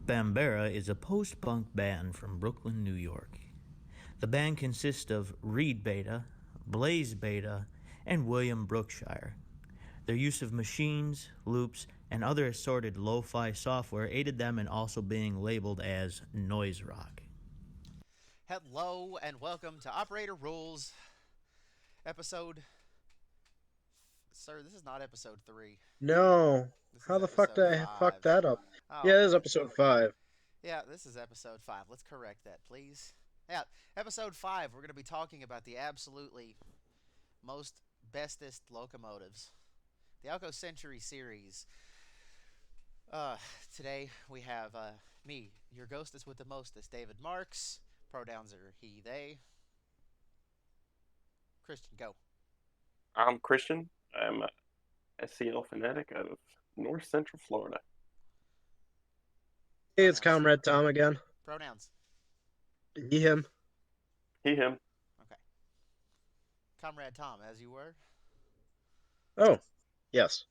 Bambera is a post-punk band from Brooklyn, New York. The band consists of Reed Beta, Blaze Beta, and William Brookshire. Their use of machines, loops, and other assorted lo-fi software aided them in also being labeled as noise rock. Hello and welcome to Operator Rules, episode. Sir, this is not episode 3. No. This is How the fuck episode did I fuck 5. that up? Oh, Yeah, it is man. episode 5. Yeah, this is episode 5. Let's correct that, please. Yeah, episode 5, we're going to be talking about the absolutely most bestest locomotives. The ALCO Century series. Today we have me, your ghostess with the mostest, David Marks. Pronouns are he, they. Christian, go. I'm Christian. I'm a SCL fanatic out of North Central Florida. Hey, it's Pronouns. Comrade Tom again. Pronouns. He, him. He, him. Okay. Comrade Tom, as you were. Oh, yes.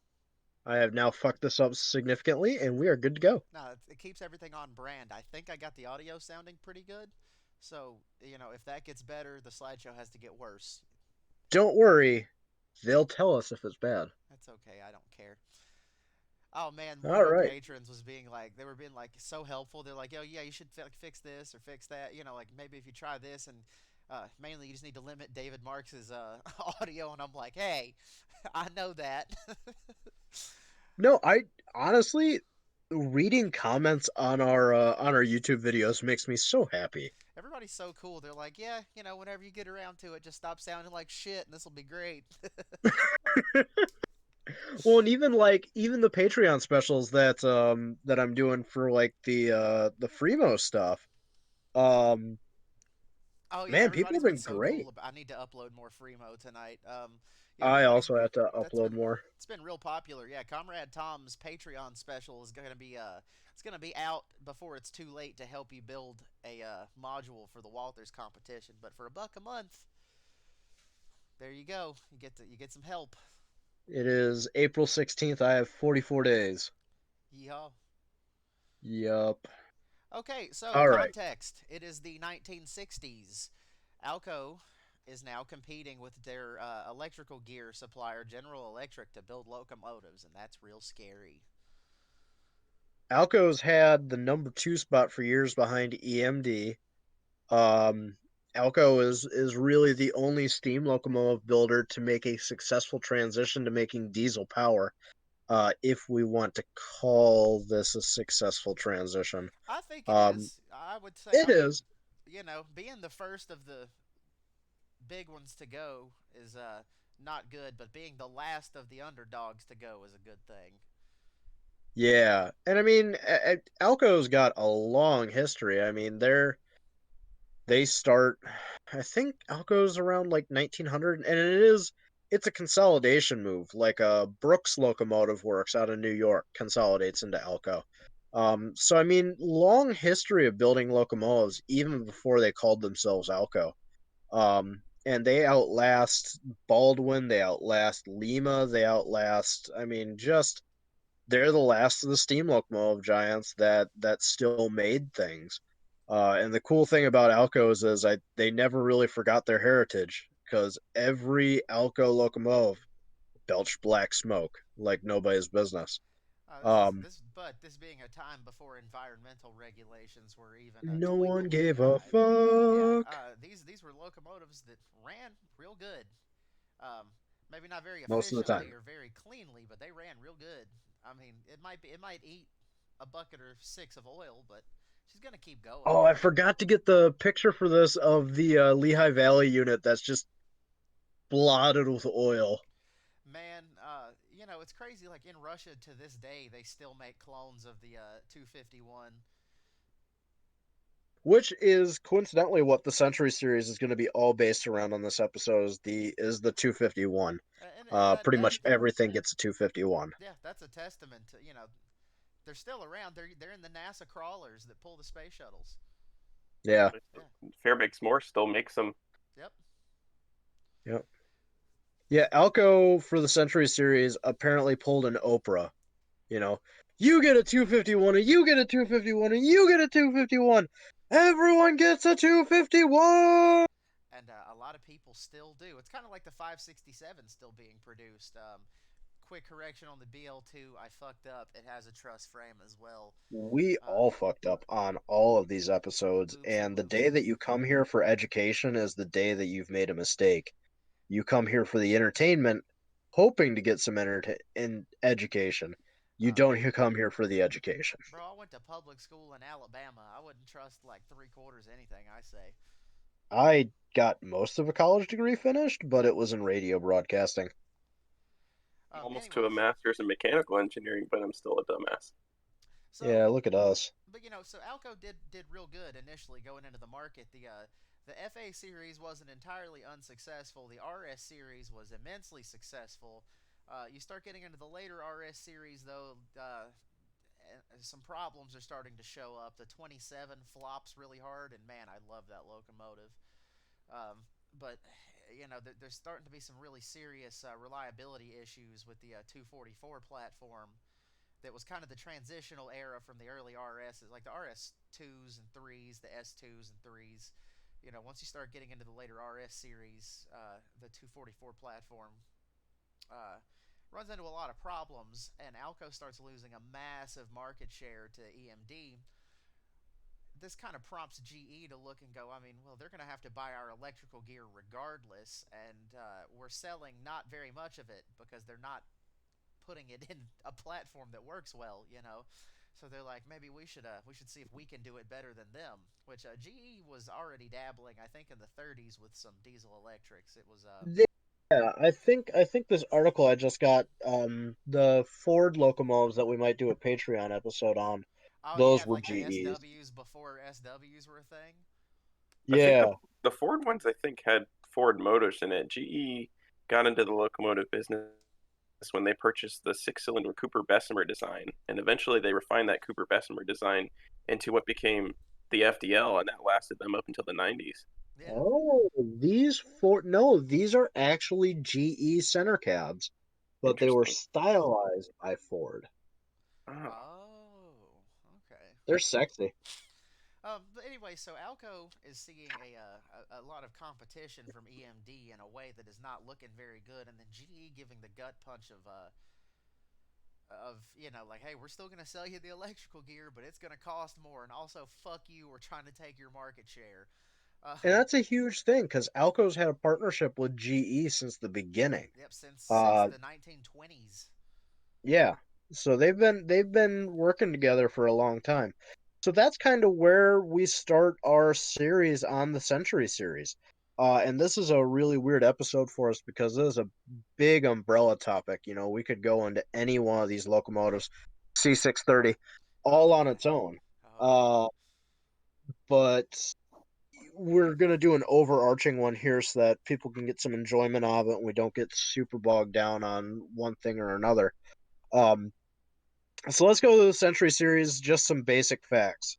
I have now fucked this up significantly, and we are good to go. No, it keeps everything on brand. I think I got the audio sounding pretty good. So, if that gets better, the slideshow has to get worse. Don't worry. They'll tell us if it's bad. That's okay. I don't care. Oh man, one All of our right. patrons was they were being like so helpful. They're like, "Yo, yeah, you should fix this or fix that. Like maybe if you try this, and mainly you just need to limit David Marks's audio." And I'm like, "Hey, I know that." No, I honestly reading comments on our YouTube videos makes me so happy. Everybody's so cool. They're like, "Yeah, whenever you get around to it, just stop sounding like shit, and this will be great." Well, and even the Patreon specials that I'm doing for like the Freemo stuff. Um, Oh yeah, man, people everybody's have been been so great. cool. I need to upload more Freemo tonight. I Everybody's also have to that's upload been more. it's been real popular. Yeah, Comrade Tom's Patreon special is gonna be it's gonna be out before it's too late to help you build a module for the Walters competition. But for $1 a month, there you go. You get some help. It is April 16th. I have 44 days. Yeehaw. Yup. Okay, so All right. context. It is the 1960s. ALCO is now competing with their electrical gear supplier, General Electric, to build locomotives, and that's real scary. Alco's had the number 2 spot for years behind EMD. Um, Alco is really the only steam locomotive builder to make a successful transition to making diesel power. If we want to call this a successful transition, I think it um, is. I would say, it is. being the first of the big ones to go is not good, but being the last of the underdogs to go is a good thing. Yeah, and I mean, Alco's got a long history. I mean, they start. I think Alco's around like 1900, and it's a consolidation move. Like Brooks Locomotive Works out of New York consolidates into Alco. So I mean, long history of building locomotives even before they called themselves Alco. And they outlast Baldwin, they outlast Lima, they outlast. I mean, just they're the last of the steam locomotive giants that still made things. And the cool thing about Alcos is they never really forgot their heritage because every Alco locomotive belched black smoke like nobody's business. Um, This being a time before environmental regulations were even a no one twinkle in the gave a eye. Yeah, fuck. these were locomotives that ran real good. Um, Maybe not very Most of the efficiently time. or very cleanly, but they ran real good. I mean, it might eat a bucket or 6 of oil, but she's gonna keep going. Oh, I forgot to get the picture for this of the Lehigh Valley unit that's just blotted with oil. Man, it's crazy. Like in Russia to this day, they still make clones of the 251. Which is coincidentally what the Century series is going to be all based around on this episode is the 251. And Pretty much everything gets a 251. yeah, that's a testament to they're still around. They're in the NASA crawlers that pull the space shuttles. Yeah. Yeah. Fairbanks Morse still makes them. Yep. Yep. Yeah, Alco for the Century series apparently pulled an Oprah. You know, You get a 251, and you get a 251, and you get a 251. Everyone gets a 251. And a lot of people still do. It's kind of like the 567 still being produced. Quick correction on the BL2, I fucked up. It has a truss frame as well. We Uh, all fucked up on all of these episodes, Oopsie and the day whoopsie. that you come here for education is the day that you've made a mistake. You come here for the entertainment, hoping to get some in education. You Uh, don't come here for the education. Bro, I went to public school in Alabama. I wouldn't trust like three quarters anything I say. I got most of a college degree finished, but it was in radio broadcasting. Almost to a Anyways, master's in mechanical engineering, but I'm still a dumbass. so Yeah, look at us. but so ALCO did real good initially going into the market. The FA series wasn't entirely unsuccessful. The RS series was immensely successful. You start getting into the later RS series though. Some problems are starting to show up. The 27 flops really hard, and man, I love that locomotive. But there's starting to be some really serious reliability issues with the 244 platform. That was kind of the transitional era from the early RSs, like the RS2s and 3s, the S2s and 3s. Once you start getting into the later RS series, the 244 platform uh, runs into a lot of problems, and ALCO starts losing a massive market share to EMD. This kind of prompts GE to look and go, I mean, well, they're going to have to buy our electrical gear regardless, and we're selling not very much of it because they're not putting it in a platform that works well. So they're like, maybe we should see if we can do it better than them. Which GE was already dabbling, I think, in the 30s with some diesel electrics. It was Yeah, I think this article I just got, the Ford locomotives that we might do a Patreon episode on, oh yeah, those were like the GEs. SWs before SWs were a thing. I think Yeah. the Ford ones I think had Ford motors in it. GE got into the locomotive business when they purchased the six-cylinder Cooper Bessemer design, and eventually they refined that Cooper Bessemer design into what became the FDL, and that lasted them up until the 90s. Yeah. Oh, these Ford, no, these are actually GE center cabs, but they were Interesting. stylized by Ford. Oh, Oh, okay. They're sexy. But anyway, so ALCO is seeing a lot of competition from EMD in a way that is not looking very good, and then GE giving the gut punch of like, hey, we're still going to sell you the electrical gear, but it's going to cost more, and also fuck you, we're trying to take your market share. And Um, that's a huge thing because Alco's had a partnership with GE since the beginning. yep, since Uh, the 1920s. yeah. So they've been working together for a long time. So that's kind of where we start our series on the Century series. And this is a really weird episode for us because this is a big umbrella topic. We could go into any one of these locomotives, C630, Oh all on yeah. its own. Oh yeah. Uh, but we're gonna do an overarching one here so that people can get some enjoyment of it and we don't get super bogged down on one thing or another. Um, so let's go to the Century series. Just some basic facts.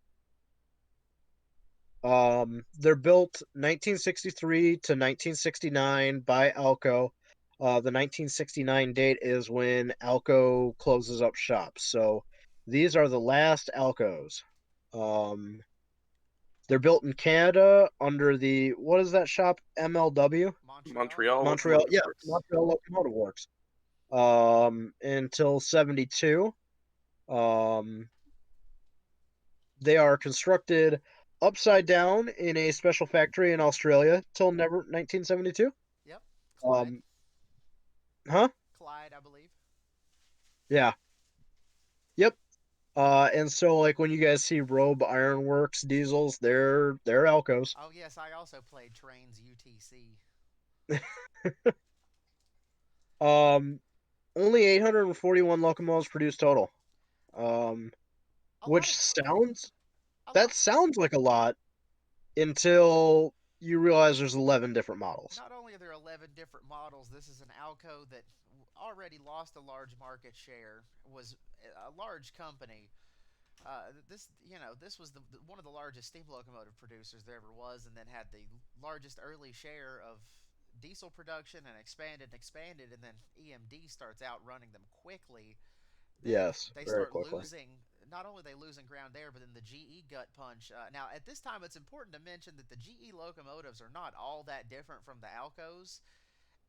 They're built 1963 to 1969 by ALCO. The 1969 date is when ALCO closes up shop. So these are the last ALCOs. Um, they're built in Canada under the, what is that shop? MLW? Montreal Montreal Montreal, Locomotive Locomotive yeah, Works. Works. Montreal Locomotive Works. Until 72. Um, they are constructed upside down in a special factory in Australia till never 1972. Yep. Clyde. Um, huh? Clyde, I believe. Yeah. Yep. And so like when you guys see Robe Ironworks diesels, they're Alcos. Oh yes, I also played Trains UTC. Um, only 841 locomotives produced total. Um, A lot which of a lot. sounds like a lot until you realize there's 11 different models. Not only are there 11 different models, this is an ALCO that already lost a large market share, was a large company. This was one of the largest steam locomotive producers there ever was, and then had the largest early share of diesel production and expanded, and then EMD starts outrunning them quickly. Yes, they very start quickly. losing. Not only they losing ground there, but then the GE gut punch. Now, at this time, it's important to mention that the GE locomotives are not all that different from the Alcos.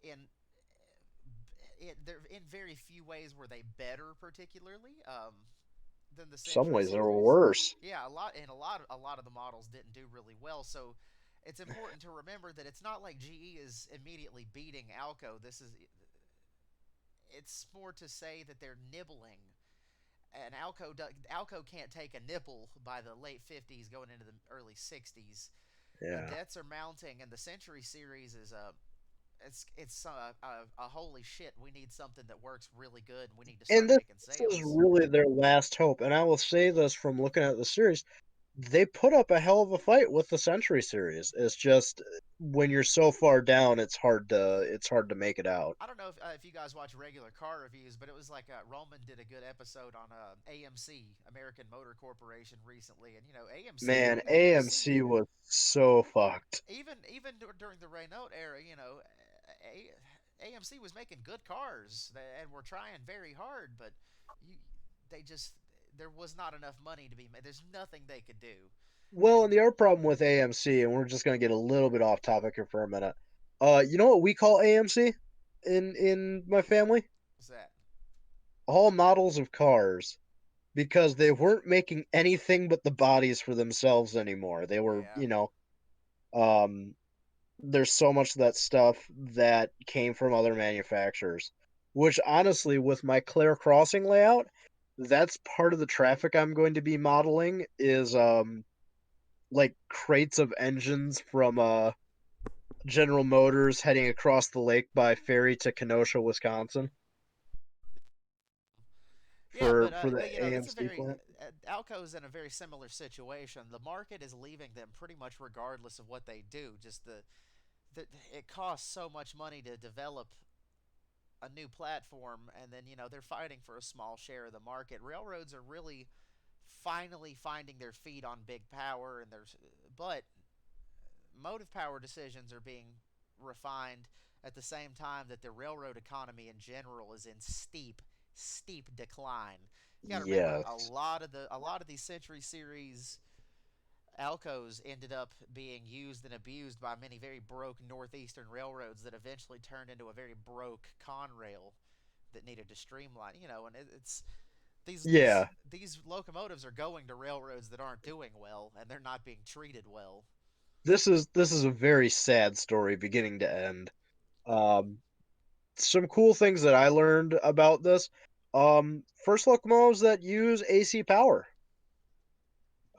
In they're in very few ways were they better, particularly than the Some Century ways they were series. worse. Yeah, a lot of the models didn't do really well. So it's important to remember that it's not like GE is immediately beating Alco. It's more to say that they're nibbling. And Alco can't take a nibble by the late 50s going into the early 60s. The Yeah. debts are mounting, and the Century series is a holy shit. We need something that works really good, and we need to And start making this is sales. really their last hope. And I will say this from looking at the series, they put up a hell of a fight with the Century series. It's just when you're so far down, it's hard to make it out. I don't know if you guys watch regular car reviews, but it was like Roman did a good episode on AMC, American Motor Corporation, recently, and Man, AMC AMC was so fucked. even during the Renault era, AMC was making good cars and were trying very hard, but you they just there was not enough money to be made. There's nothing they could do, Well, and and the other problem with AMC, and we're just gonna get a little bit off topic here for a minute. You know what we call AMC in my family? what's that? All models of cars, because they weren't making anything but the bodies for themselves anymore. They were, Yeah, um, there's so much of that stuff that came from other manufacturers. Which honestly, with my Claire Crossing layout, that's part of the traffic I'm going to be modeling is like crates of engines from General Motors heading across the lake by ferry to Kenosha, Wisconsin yeah, for the that's a AMC very plant. Alco's in a very similar situation. The market is leaving them pretty much regardless of what they do. Just the it costs so much money to develop a new platform, and then they're fighting for a small share of the market. Railroads are really finally finding their feet on big power, but motive power decisions are being refined at the same time that the railroad economy in general is in steep decline. You got to remember Yes. a lot of these Century Series Alcos ended up being used and abused by many very broke northeastern railroads that eventually turned into a very broke Conrail that needed to streamline. And it's Yeah. these locomotives are going to railroads that aren't doing well, and they're not being treated well. This is a very sad story beginning to end. Um, some cool things that I learned about this. First locomotives that use AC power.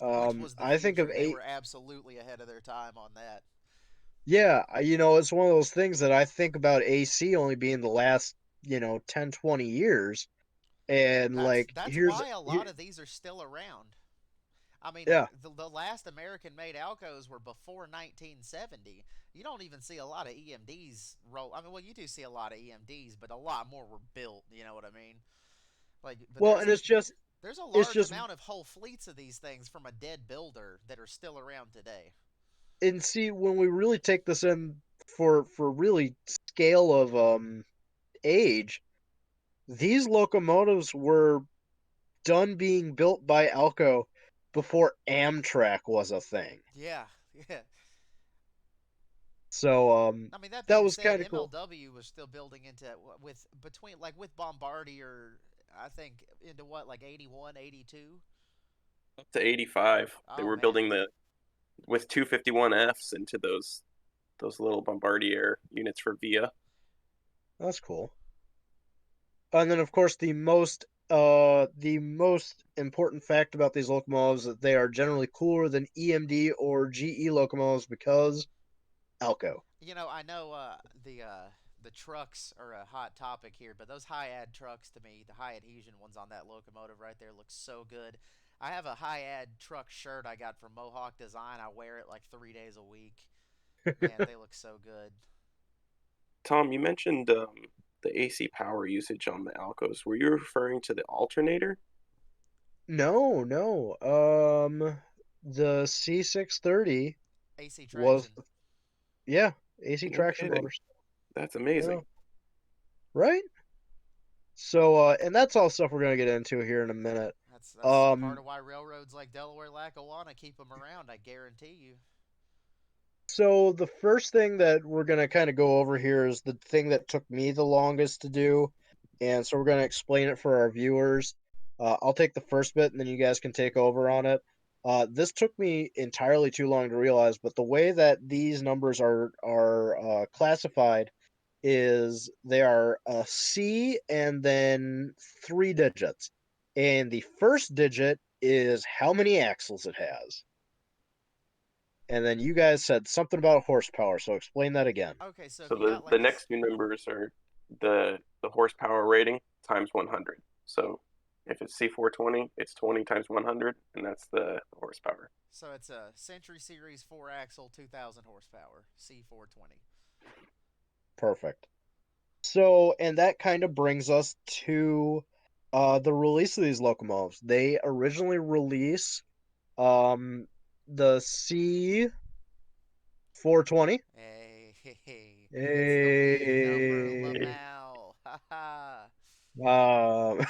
Which was the I think of future. They eight. were absolutely ahead of their time on that. Yeah, it's one of those things that I think about AC only being the last, 10, 20 years. And That's like, that's here's why a here, lot of these are still around. I mean, yeah. the last American made Alcos were before 1970. You don't even see a lot of EMDs roll. I mean, well, you do see a lot of EMDs, but a lot more were built. You know what I mean? Like, but Well, and there's a it's large just amount of whole fleets of these things from a dead builder that are still around today. and see when we really take this in for really scale of age, these locomotives were done being built by Alco before Amtrak was a thing. Yeah, yeah. So I mean, that that being was said, kind of cool. MLW was still building into with between like with Bombardier, I think into what like 81, 82. Up to 85. They Oh were man, building the with 251Fs into those little Bombardier units for Via. That's cool. And then of course the most important fact about these locomotives is that they are generally cooler than EMD or GE locomotives because Alco. I know the trucks are a hot topic here, but those high ad trucks to me, the high adhesion ones on that locomotive right there look so good. I have a high ad truck shirt I got from Mohawk Design. I wear it like 3 days a week. Man, they look so good. Tom, you mentioned the AC power usage on the Alcos. Were you referring to the alternator? No, no. The C630 AC was, traction. yeah, AC No traction kidding. motors. That's Yeah, amazing. right? So, and that's all stuff we're gonna get into here in a minute. That's part Um, of why railroads like Delaware Lackawanna keep them around. I guarantee you. so the first thing that we're gonna kind of go over here is the thing that took me the longest to do, and so we're gonna explain it for our viewers. I'll take the first bit, and then you guys can take over on it. This took me entirely too long to realize, but the way that these numbers are classified is they are a C and then 3 digits. And the first digit is how many axles it has. And then you guys said something about horsepower, so explain that again. Okay, so if So you got the like next two numbers are the horsepower rating times 100. So if it's C420, it's 20 times 100, and that's the horsepower. so it's a Century Series 4 axle 2000 horsepower C420. Perfect. So, and that kind of brings us to the release of these locomotives. They originally release um, the C420. Hey, it's the weed number Hey. Lamal. Ha ha. Um,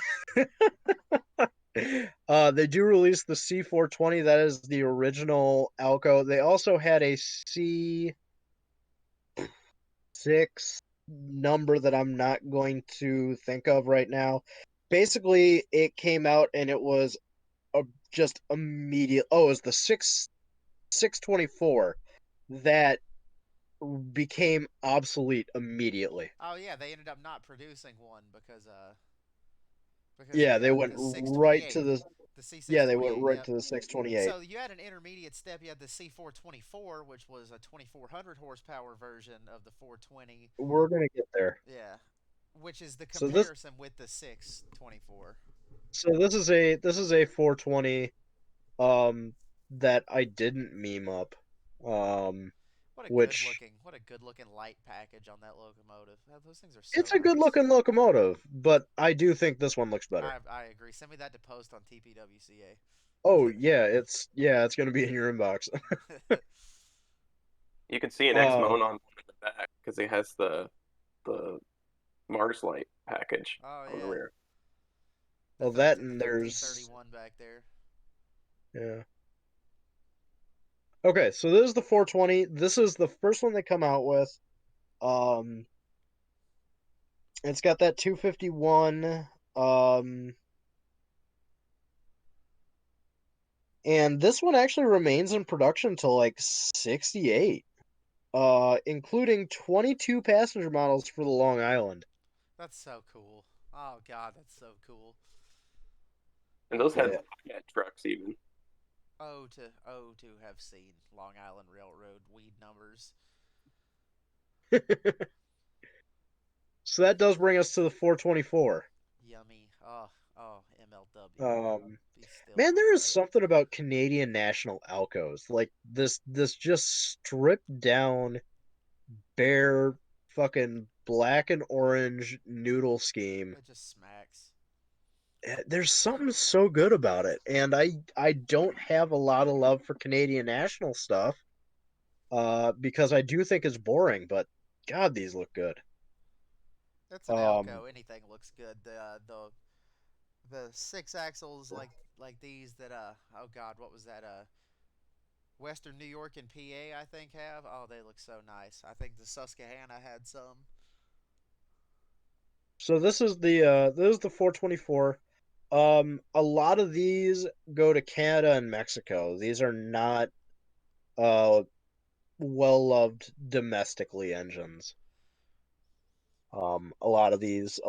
they do release the C420. That is the original ALCO. They also had a C6 number that I'm not going to think of right now. Basically, it came out and it was just immediate. Oh, it was the 624 that became obsolete immediately. Oh yeah, they ended up not producing one because Yeah, they went the right to 628, the the yeah, they went C628. right Yep. to the 628. So you had an intermediate step. You had the C424, which was a 2400 horsepower version of the 420. We're gonna get there. Yeah, which is the So this comparison with the 624. this is a 420 um that I didn't meme up. Um which What a good looking light package on that locomotive. Those things are so it's a good nice. looking locomotive, but I do think this one looks better. I agree. Send me that to post on Oh TPWCA. yeah, it's gonna be in your inbox. You can see an X uh Monon on in the back because it has the Mars Light package Oh on the yeah, rear. well that the and there's 1331 back there. yeah. Okay, so this is the 420. This is the first one they come out with. Um it's got that 251 and this one actually remains in production until like 68. Including 22 passenger models for the Long Island. That's so cool. Oh god, that's so cool. And those Oh, had Yeah. trucks even. to have seen Long Island Railroad weed numbers. So that does bring us to the 424. Yummy. MLW. Um, Be still Man, my there is buddy. something about Canadian National Alcos. Like this just stripped down bare fucking black and orange noodle scheme. It just smacks. There's something so good about it. And I don't have a lot of love for Canadian National stuff because I do think it's boring, but god, these look good. It's an Um ALCO. Anything looks good. The 6 axles like these that oh god, what was that Western New York and PA I think have. Oh, they look so nice. I think the Susquehanna had some. so this is the 424. A lot of these go to Canada and Mexico. These are not uh well-loved domestically engines. A lot of these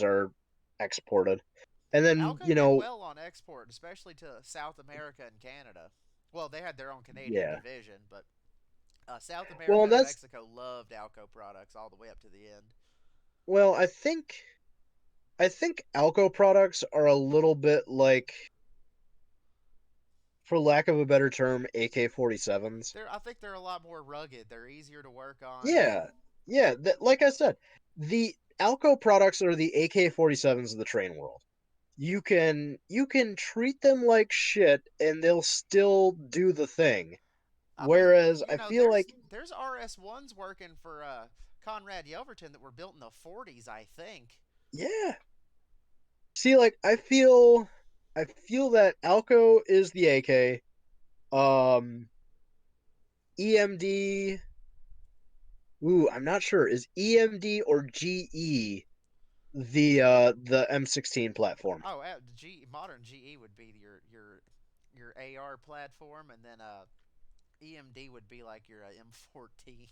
are exported. And then, ALCO did well on export, especially to South America and Canada. Well, they had their own Canadian yeah. division, but South Well, America and and that's Mexico loved ALCO products all the way up to the end. well, I think Alco products are a little bit like, for lack of a better term, AK-47s. I think they're a lot more rugged. They're easier to work on. Yeah. Yeah, like I said, the Alco products are the AK-47s of the train world. You can treat them like shit and they'll still do the thing. I mean, Whereas I feel like there's RS1s working for Conrad Yelverton that were built in the 40s, I think. yeah, See, like I feel that ALCO is the AK. EMD. Ooh, I'm not sure. Is EMD or GE the M16 platform? Oh, modern GE would be your AR platform, and then EMD would be like your M14.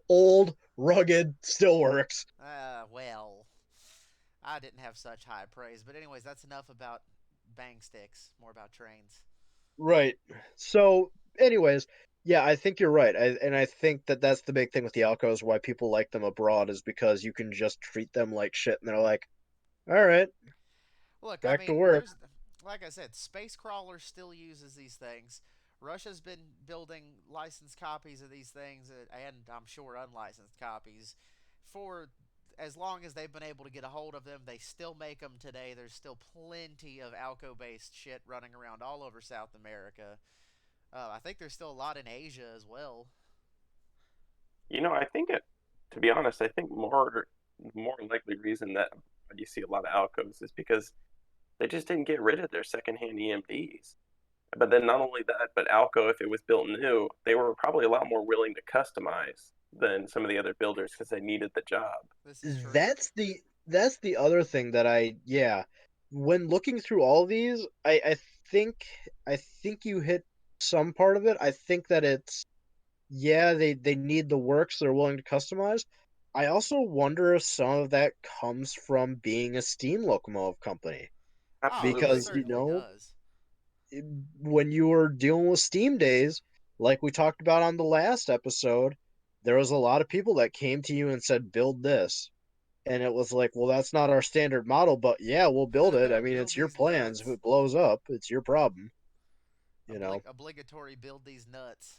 Old, rugged, still works. Well, I didn't have such high praise, but anyways, that's enough about bang sticks. More about trains. Right. So, anyways, yeah, I think you're right. And I think that that's the big thing with the Alcos, why people like them abroad, is because you can just treat them like shit, and they're like, all right, Look, I back to mean, work. like I said, Space Crawler still uses these things. Russia's been building licensed copies of these things, and I'm sure unlicensed copies, for as long as they've been able to get a hold of them. They still make them today. There's still plenty of Alco-based shit running around all over South America. I think there's still a lot in Asia as well. I think to be honest, I think more likely reason that you see a lot of Alcos is because they just didn't get rid of their secondhand EMDs. But then not only that, but Alco, if it was built new, they were probably a lot more willing to customize than some of the other builders because they needed the job. This is true. That's the other thing that yeah. When looking through all these, think I think you hit some part of it. I think that it's yeah, they need the work, so they're willing to customize. I also wonder if some of that comes from being a steam locomotive company. Oh, it Absolutely. Because, certainly does. when you were dealing with Steam days, like we talked about on the last episode, there was a lot of people that came to you and said, build this. And it was like, well, that's not our standard model, but yeah, we'll build it. I mean, Build it's your these plans. If nuts. it blows up, it's your problem, you know? Obligatory build these nuts.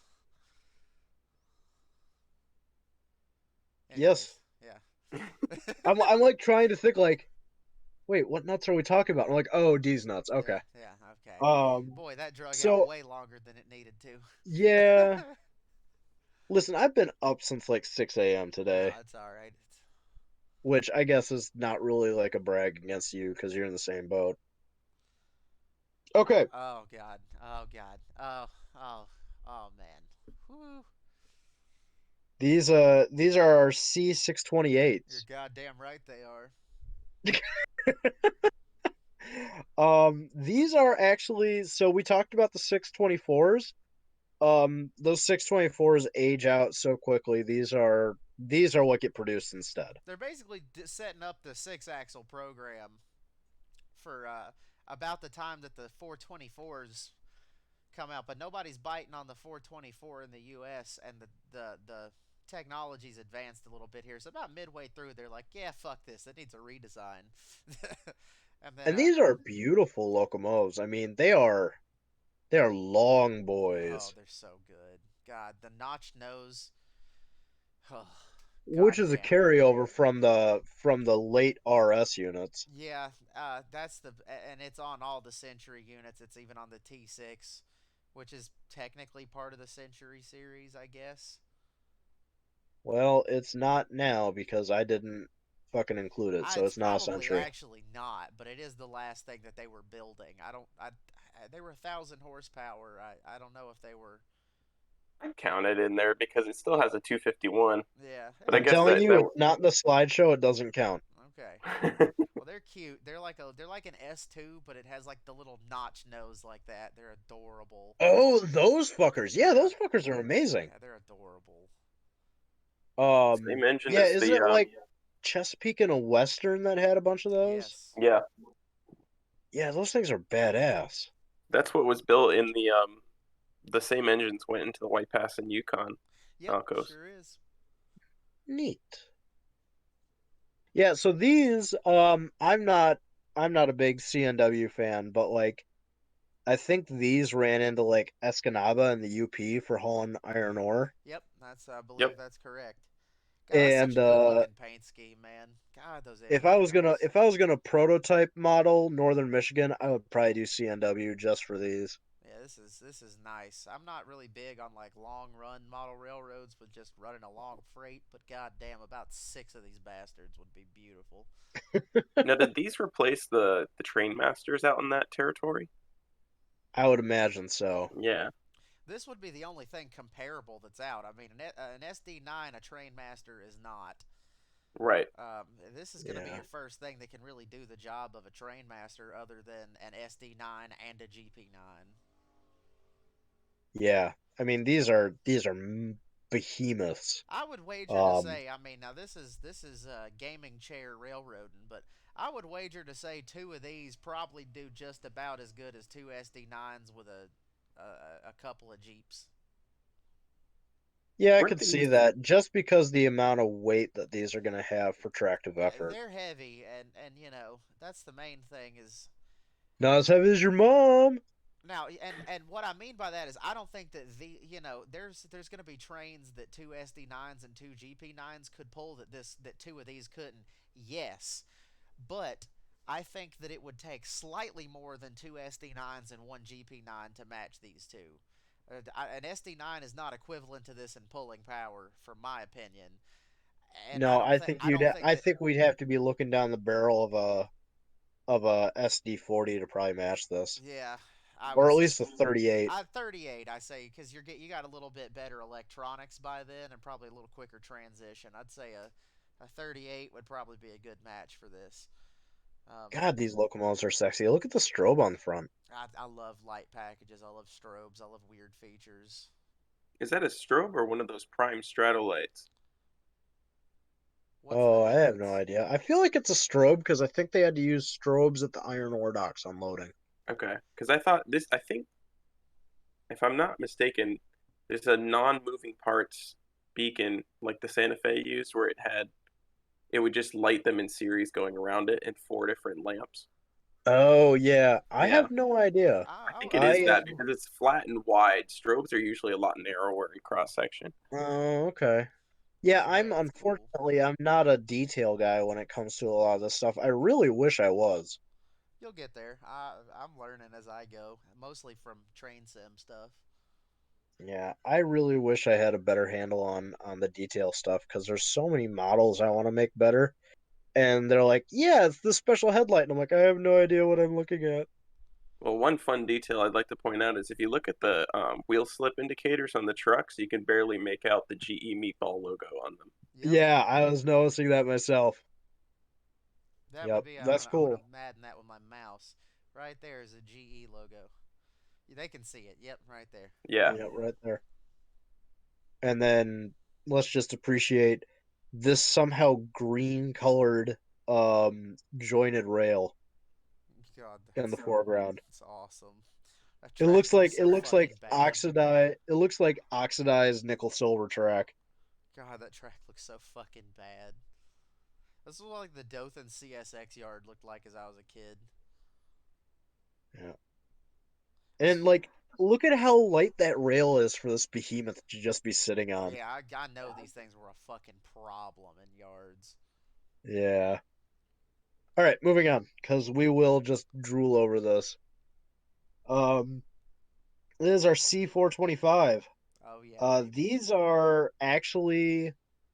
Yes. Anyways, yeah. I'm like trying to think, like, wait, what nuts are we talking about? I'm like, oh, these nuts. Yeah, Okay. yeah, okay. Um, Boy, that drug out so way longer than it needed to. yeah, listen, I've been up since like 6 a.m. No, today, it's all right. which I guess is not really like a brag against you because you're in the same boat. Okay, Oh god. Oh god. Oh oh oh man. Whew. these are our You're C628s. goddamn right they are. These are actually, so we talked about the 624s. Those 624s age out so quickly. These are what get produced instead. They're basically setting up the six axle program for about the time that the 424s come out, but nobody's biting on the 424 in the U.S. and the technology's advanced a little bit here. So about midway through, they're like, "Yeah, fuck this. It needs a redesign." And then, And these are beautiful locomotives. I mean, they are long oh, boys, they're so good. God, the notch nose. Oh, which God is a damn it. carryover from the late RS units. Yeah, that's and it's on all the Century units. It's even on the T6, which is technically part of the Century series, I guess. Well, it's not now because I didn't fucking include it, so It's it's not a probably century. actually not, but it is the last thing that they were building. I don't. They were 1,000 horsepower. I don't know if they were. I count it in there because it still has a 251. Yeah. But I I'm guess telling that you, it's not in the slideshow. It doesn't count. Okay. Well, they're cute. They're like an S2, but it has like the little notch nose like that. They're adorable. Oh, those fuckers. Yeah, Yeah. those fuckers are amazing. Yeah, they're adorable. same engine Yeah, as isn't the it like Chesapeake and a Western that had a bunch of those? Yes. yeah. Yeah, those things are badass. That's what was built in the same engines went into the White Pass and Yukon Yep, Alcos. sure is. Neat. Yeah, so these I'm not a big CNW fan, but like I think these ran into like Escanaba and the UP for hauling iron ore. Yep, I believe Yep. that's correct. God, that's such And a good looking paint scheme, man. God, those if engine I was gonna guns. if I was gonna prototype model Northern Michigan, I would probably do CNW just for these. Yeah, this is nice. I'm not really big on like long run model railroads with just running a long freight, but goddamn, about 6 of these bastards would be beautiful. Now, did these replace the train masters out in that territory? I would imagine so. Yeah, This would be the only thing comparable that's out. I mean, an SD9, a train master is not. right. This is going to be Yeah. your first thing that can really do the job of a train master, other than an SD9 and a GP9. Yeah. I mean, these are behemoths. I would wager to Um, say, I mean, now this is gaming chair railroading, but I would wager to say 2 of these probably do just about as good as 2 SD9s with a couple of Jeeps. yeah, I Weren't could see these that just because the amount of weight that these are going to have for tractive effort. They're heavy, and that's the main thing is Not as heavy as your mom. now, and what I mean by that is I don't think that there's going to be trains that 2 SD9s and 2 GP9s could pull that 2 of these couldn't. Yes, but I think that it would take slightly more than 2 SD9s and 1 GP9 to match these two. An SD9 is not equivalent to this in pulling power, from my opinion, and No, I think I don't think I that. think we'd have to be looking down the barrel of a SD40 to probably match this, Yeah, I would or at say least a 38. 38. I say because you got a little bit better electronics by then and probably a little quicker transition. I'd say a 38 would probably be a good match for this. Um, God, these locomotives are sexy. Look at the strobe on the front. I love light packages. I love strobes. I love weird features. is that a strobe or one of those prime stratolights? What's the Oh, I have no difference? idea. I feel like it's a strobe because I think they had to use strobes at the iron ore docks unloading. Okay, because I thought this. I think if I'm not mistaken, there's a non-moving parts beacon like the Santa Fe used, where it would just light them in series going around it in 4 different lamps. Oh yeah, I Yeah, have no idea. I think it is I that because it's flat and wide. Strobes are usually a lot narrower in cross section. Oh, okay. Yeah, Either way, it's cool. I'm not a detail guy when it comes to a lot of this stuff. I really wish I was. You'll get there. I'm learning as I go, mostly from train sim stuff. Yeah, I really wish I had a better handle on the detail stuff because there's so many models I want to make better. And they're like, "Yeah, it's this special headlight." And I'm like, "I have no idea what I'm looking at." Well, one fun detail I'd like to point out is if you look at the wheel slip indicators on the trucks, you can barely make out the GE meatball logo on them. Yep, Yeah, I was noticing that myself. that would Yep, be. that's I'm gonna cool. madden that with my mouse. Right there is a GE logo. They can see it. Yep, right there. Yeah, Yep, right there. And then let's just appreciate this somehow green colored jointed rail God, in the foreground. that's awesome. That It track looks looks like it so looks like fucking bad. oxidized nickel silver track. God, that track looks so fucking bad. This is what like the Dothan CSX yard looked like as I was a kid. Yeah. And like look at how light that rail is for this behemoth to just be sitting on. Yeah, I know these things were a fucking problem in yards. Yeah. All right, moving on cuz we will just drool over this. Um this is our C425. Oh yeah, baby. These are actually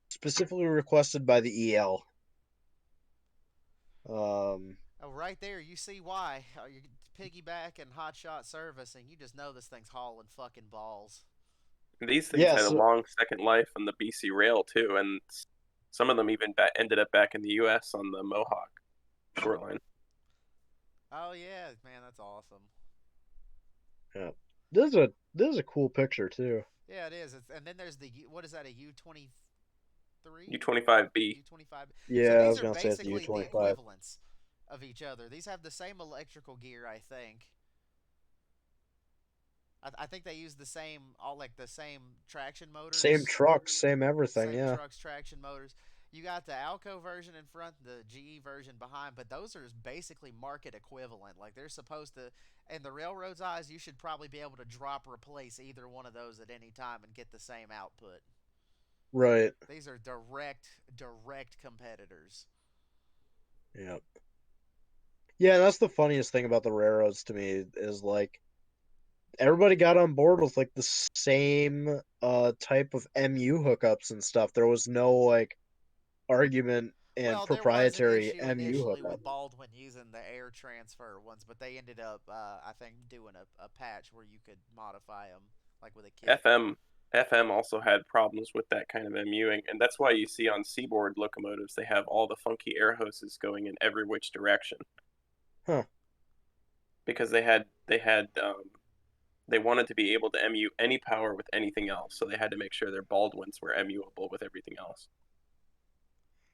specifically requested by the EL. Um, Oh, right there, you see why. You piggyback and hotshot service, and you just know this thing's hauling fucking balls. these things yeah, had a so long second life on the BC Rail too, and some of them even ended up back in the U.S. on the Mohawk shoreline. Oh yeah, man, that's awesome. yeah. This is a cool picture too. Yeah, it is. And then there's what is that? A U-23, U-25B. U-25. So Yeah, I these was are gonna say it's the basically the U25. equivalents of each other. These have the same electrical gear, I think. I think they use the same, all like the same traction Same motors, trucks, same everything. same Yeah, trucks, traction motors. You got the ALCO version in front, the GE version behind, but those are basically market equivalent. Like they're supposed to, in the railroad's eyes, you should probably be able to drop replace either one of those at any time and get the same output. right. These are direct competitors. Yeah, yeah. That's the funniest thing about the railroads to me is like everybody got on board with like the same type of MU hookups and stuff. There was no like argument and Well, there was an proprietary issue MU initially hookup. with Baldwin using the air transfer ones, but they ended up, I think, doing a patch where you could modify them, like with a kit. FM also had problems with that kind of MUing, and that's why you see on Seaboard locomotives they have all the funky air hoses going in every which direction Huh. because they wanted to be able to MU any power with anything else, so they had to make sure their Baldwins were MUable with everything else.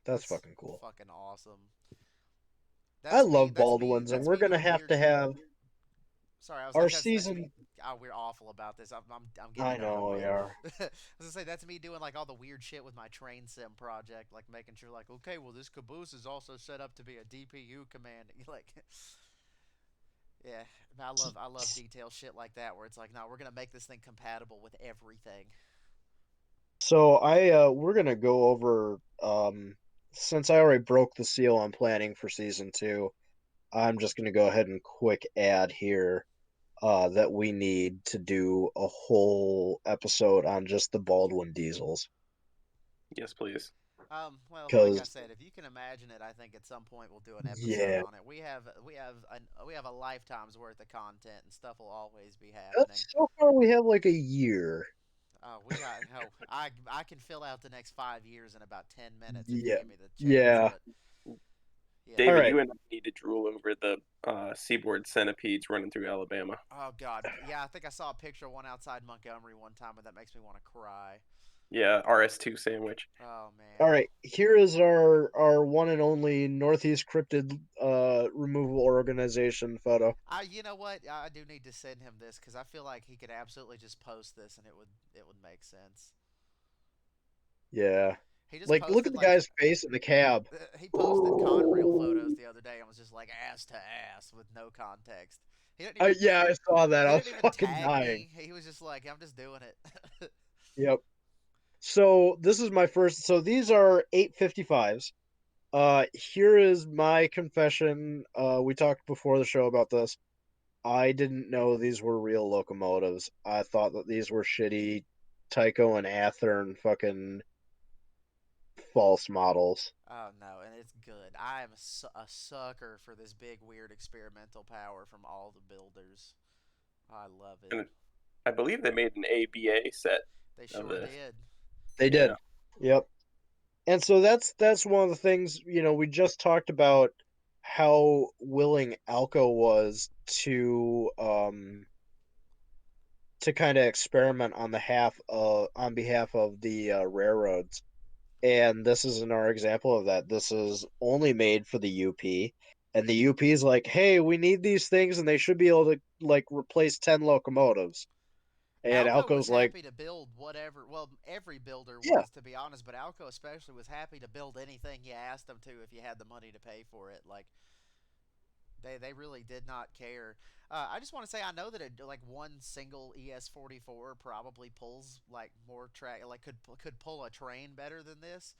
That's fucking cool. Fucking awesome. I That's me. love That's me. Baldwins, and That's we're me gonna doing have weird. to have Sorry, I was our like, that's me. season. Oh, we're awful about this. I'm getting I know we annoyed. are. I was gonna say that's me doing like all the weird shit with my train sim project, like making sure like, okay, well this caboose is also set up to be a DPU command. Like, yeah, I love detail shit like that where it's like, no, we're gonna make this thing compatible with everything. So we're gonna go over since I already broke the seal on planning for season two. I'm just gonna go ahead and quick add here that we need to do a whole episode on just the Baldwin diesels Yes, please. Well, like I because said, if you can imagine it, I think at some point we'll do an episode yeah, on it. We have a lifetime's worth of content, and stuff will always be happening. that's so far we have like a year. We got hell. I can fill out the next 5 years in about 10 minutes if you Yeah, give me the chance. yeah. But yeah. All David, right. you and I need to drool over the Seaboard centipedes running through Alabama. Oh God. Yeah, I think I saw a picture of one outside Montgomery one time, and that makes me want to cry. Yeah, RS2 sandwich. Oh All man. right, here is our one and only Northeast Cryptid removal organization photo. You know what? I do need to send him this because I feel like he could absolutely just post this, and it would make sense. Yeah. He just Like look at posted the like guy's face in the cab. he posted Conrail photos the other day and was just like ass to ass with no context. He didn't even Yeah, I saw that. he I was didn't even fucking tag dying. me. He was just like, I'm just doing it. Yep. So this is my first. So these are 855s. Here is my confession. We talked before the show about this. I didn't know these were real locomotives. I thought that these were shitty Tycho and Athearn fucking false models. Oh no, and it's good. I am a sucker for this big weird experimental power from all the builders. I love it. And I believe they made an ABA set They of sure this. did. They Yeah. did. Yep. And so that's one of the things, we just talked about how willing ALCO was to kind of experiment on behalf of the railroads. And this is another example of that. This is only made for the UP, and the UP is like, "Hey, we need these things, and they should be able to like replace 10 locomotives." And Alco was Alco's like, happy to build whatever. Well, every builder "Yeah, was, to be honest, but Alco especially was happy to build anything you asked them to if you had the money to pay for it. Like they really did not care. I just want to say I know that like one single ES44 probably pulls like more track, like could pull a train better than this.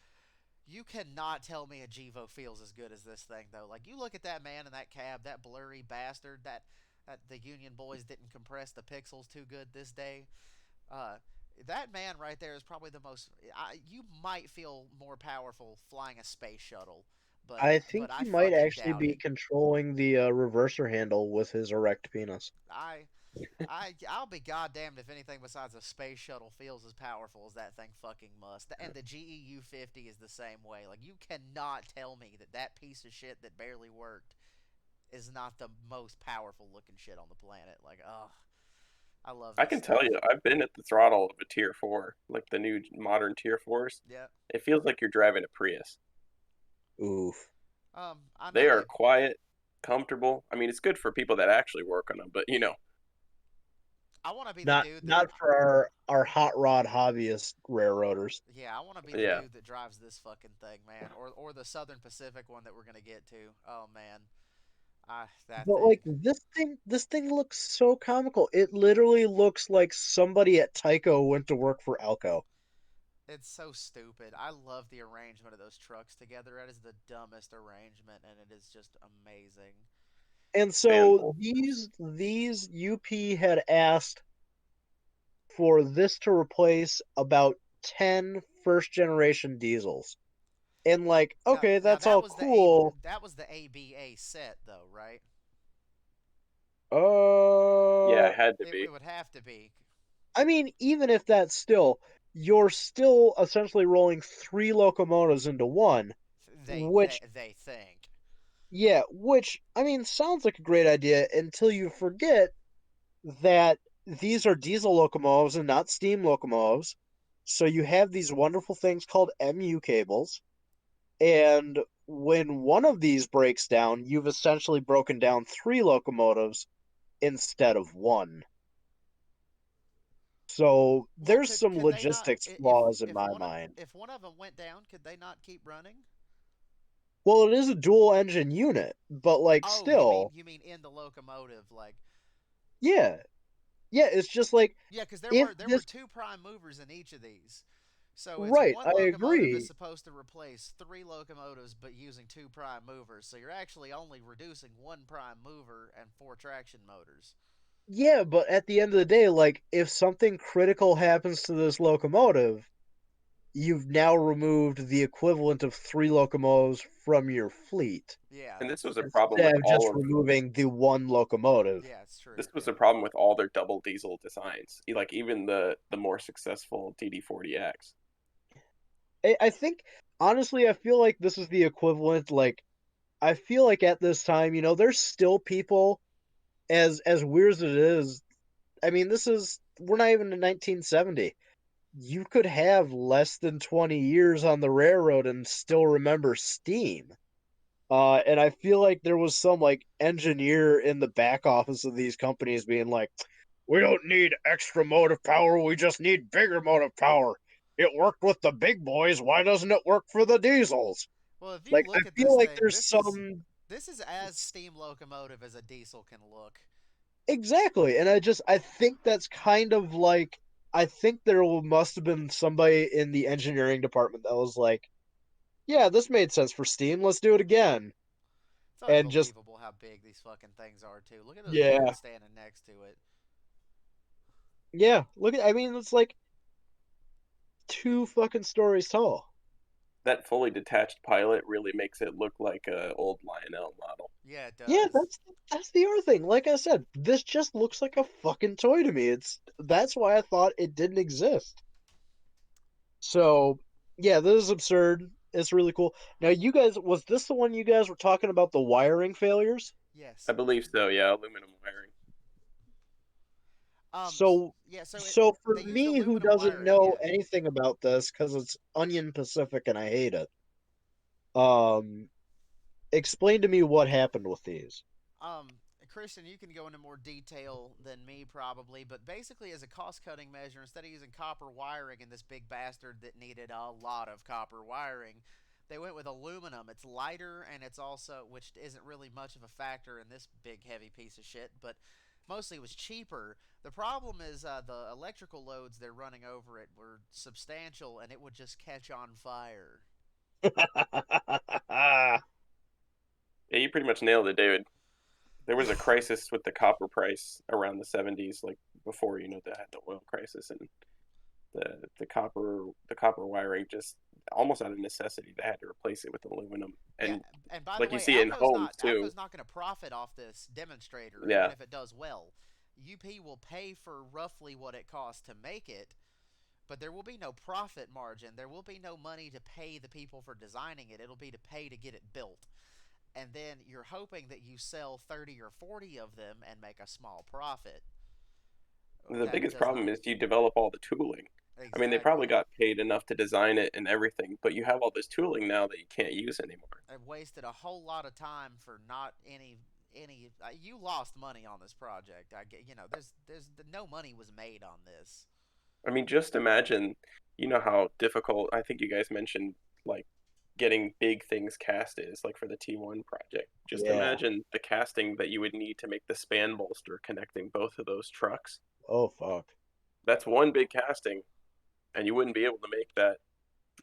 You cannot tell me a Gevo feels as good as this thing though. Like you look at that man in that cab, that blurry bastard, that the Union boys didn't compress the pixels too good this day. Uh, that man right there is probably the most. You might feel more powerful flying a space shuttle, but I but think I he might fucking actually doubt be it. controlling the reverser handle with his erect penis." I I'll be goddamned if anything besides a space shuttle feels as powerful as that thing fucking must. And the GEU 50 is the same way. Like you cannot tell me that that piece of shit that barely worked is not the most powerful looking shit on the planet. Like, oh, I love I this can tell stuff. you, I've been at the throttle of a Tier 4, like the new modern Tier 4s. Yeah. It feels like you're driving a Prius. Oof. I They know are they. quiet, comfortable. I mean, it's good for people that actually work on them, but I want to be the Not dude that. not for our hot rod hobbyist railroaders. Yeah, I want to be the yeah. dude that drives this fucking thing, man, or the Southern Pacific one that we're gonna get to. Oh man, that But thing. like this thing looks so comical. It literally looks like somebody at Tycho went to work for Alco. It's so stupid. I love the arrangement of those trucks together. It is the dumbest arrangement, and it is just amazing. And Span so bolt. these UP had asked for this to replace about 10 first generation diesels. And like, Now, okay, now that's all cool. that was the ABA set though, right? Yeah, Uh, it had to It be. would have to be. I mean, even if that's still, you're still essentially rolling three locomotives into one, which, They think. yeah, which, I mean, sounds like a great idea until you forget that these are diesel locomotives and not steam locomotives. So you have these wonderful things called MU cables. And when one of these breaks down, you've essentially broken down three locomotives instead of one. So Well, there's some could they not logistics flaws in if my mind. if one of them went down, could they not keep running? Well, it is a dual engine unit, but like Oh, still, you mean in the locomotive, like yeah. Yeah, it's just like yeah, because if there were this two prime movers in each of these. So it's right, one I locomotive is agree. supposed to replace three locomotives, but using two prime movers. So you're actually only reducing one prime mover and four traction motors. Yeah, but at the end of the day, like if something critical happens to this locomotive, you've now removed the equivalent of three locomotives from your fleet Yeah, And this that's was a problem instead with of just all of removing the one locomotive. yeah, it's true. this was Yeah. a problem with all their double diesel designs. Like even the more successful TD40X. I think honestly, I feel like this is the equivalent. Like I feel like at this time, there's still people as weird as it is. I mean, this is we're not even in 1970. You could have less than 20 years on the railroad and still remember steam. And I feel like there was some like engineer in the back office of these companies being like, "We don't need extra motive power. We just need bigger motive power. It worked with the big boys. Why doesn't it work for the diesels?" Well, if you Like I look at feel this like thing, there's some this is as steam locomotive as a diesel can look. exactly, and I think that's kind of like I think there must have been somebody in the engineering department that was like, "Yeah, this made sense for steam. Let's do it again." It's And just unbelievable how big these fucking things are too. Look at those yeah, dudes standing next to it. yeah. Look at I mean, it's like two fucking stories tall. That fully detached pilot really makes it look like a old Lionel model. Yeah, it Yeah, does. that's the other thing. Like I said, this just looks like a fucking toy to me. That's why I thought it didn't exist. So yeah, this is absurd. It's really cool. Now, you guys, was this the one you guys were talking about the wiring failures? Yes. I believe so, yeah, aluminum wiring. So, Yeah. so for They used me, who aluminum doesn't wiring. know Yeah. anything about this because it's Onion Pacific and I hate it. Um, explain to me what happened with these. Um, Christian, you can go into more detail than me probably, but basically, as a cost-cutting measure, instead of using copper wiring in this big bastard that needed a lot of copper wiring, they went with aluminum. It's lighter, and it's also, which isn't really much of a factor in this big heavy piece of shit, but mostly it was cheaper. The problem is the electrical loads they're running over it were substantial, and it would just catch on fire. Yeah, you pretty much nailed it, David. There was a crisis with the copper price around the 70s, like before they had the oil crisis, and the copper wiring just almost out of necessity they had to replace it with aluminum. Yeah, And and by the like you way, see it in homes too. Alco's not going to profit off this demonstrator, even Yeah, if it does well. UP will pay for roughly what it costs to make it, but there will be no profit margin. There will be no money to pay the people for designing it. It'll be to pay to get it built. And then you're hoping that you sell 30 or 40 of them and make a small profit. the That biggest does not problem is you develop all the tooling. I mean, they probably exactly. got paid enough to design it and everything, but you have all this tooling now that you can't use anymore. I've wasted a whole lot of time for not any. You lost money on this project. I get. There's no money was made on this. I mean, just imagine, how difficult, I think you guys mentioned, like, getting big things cast is, like for the T1 project. Just Yeah. imagine the casting that you would need to make the span bolster connecting both of those trucks. Oh fuck. That's one big casting, and you wouldn't be able to make that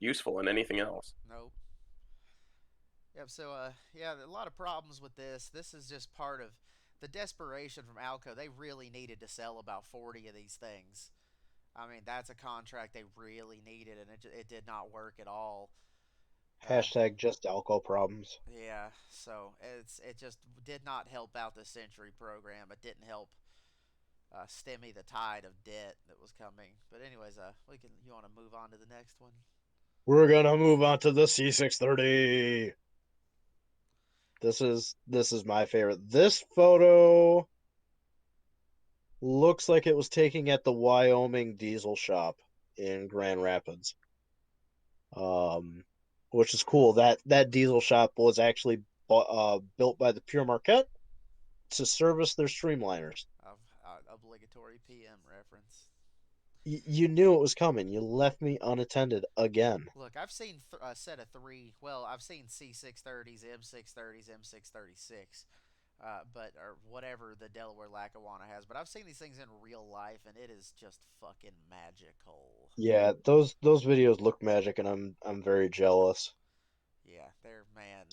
useful in anything else. Nope. Yep. So, yeah, a lot of problems with this. This is just part of the desperation from ALCO. They really needed to sell about 40 of these things. I mean, that's a contract they really needed, and it did not work at all. Uh, Hashtag just alcohol problems. yeah. So it just did not help out the Century program. It didn't help stemmy the tide of debt that was coming. But anyways, we can. You want to move on to the next one? We're gonna move on to the C630. This is my favorite. This photo looks like it was taken at the Wyoming Diesel Shop in Grand Rapids. Um, which is cool. That diesel shop was actually built by the Pure Marquette to service their streamliners. Obligatory PM reference. You knew it was coming. You left me unattended again. Look, I've seen a set of three. Well, I've seen C630s, M630s, M636, but or whatever the Delaware Lackawanna has. But I've seen these things in real life, and it is just fucking magical. Yeah, those videos look magic, and I'm very jealous. Yeah, they're man.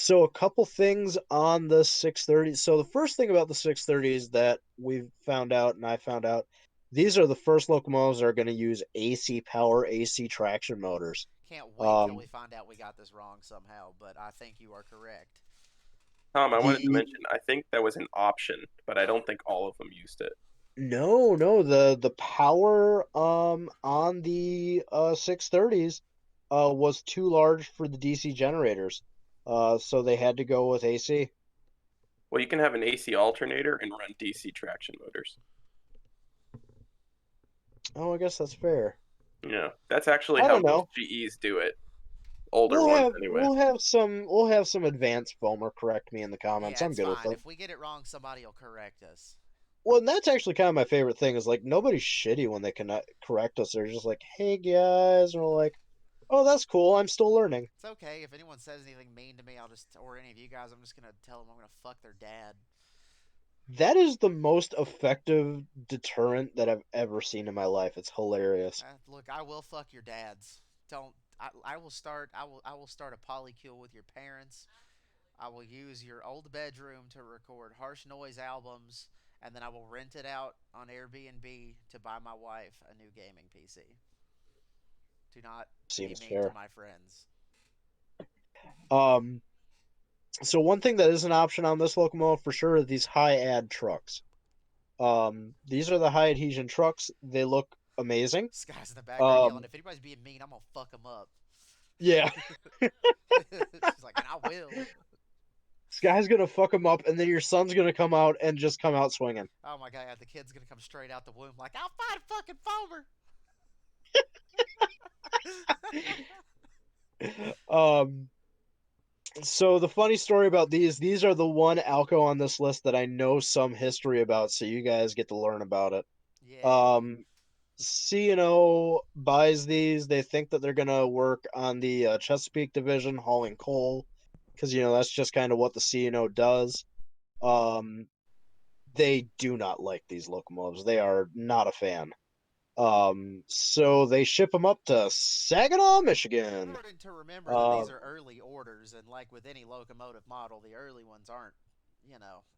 So a couple things on the 630. So the first thing about the 630s that we've found out, and I found out, these are the first locomotives that are going to use AC power, AC traction motors. Can't wait till Um, we find out we got this wrong somehow. But I think you are correct. Tom, I wanted to the mention, I think that was an option, but I don't think all of them used it. No, the power on the 630s was too large for the DC generators. So they had to go with AC. Well, you can have an AC alternator and run DC traction motors. Oh, I guess that's fair. Yeah, that's actually I how don't most know. GEs do it. Older ones, anyway. We'll have some advanced foamer correct me in the comments. Yeah, I'm it's good with fine. it. If we get it wrong, somebody will correct us. Well, and that's actually kind of my favorite thing is like nobody's shitty when they can correct us. They're just like, "Hey guys," and we're like, "Oh, that's cool. I'm still learning." It's okay if anyone says anything mean to me. I'll just or any of you guys. I'm just gonna tell them I'm gonna fuck their dad. That is the most effective deterrent that I've ever seen in my life. It's hilarious. Look, I will fuck your dads. Don't. I will start. I will start a polycule with your parents. I will use your old bedroom to record harsh noise albums, and then I will rent it out on Airbnb to buy my wife a new gaming PC. Do not be Seems mean to fair. my friends. Um, so one thing that is an option on this locomotive for sure are these high ad trucks. These are the high adhesion trucks. They look amazing. This guy's in the background yelling. Um, If anybody's being mean, I'm gonna fuck him up. yeah, She's like, and I will. this guy's gonna fuck them up, and then your son's gonna come out and just come out swinging. Oh my god, the kid's gonna come straight out the womb like, I'll fight a fucking foamer. Um, so the funny story about these are the one Alco on this list that I know some history about, so you guys get to learn about it. Yay. C&O buys these. They think that they're gonna work on the Chesapeake division hauling coal, because that's just kind of what the C&O does. Um, they do not like these locomotives. They are not a fan. So they ship them up to Saginaw, Michigan. Important to remember that Uh, these are early orders, and like with any locomotive model, the early ones aren't,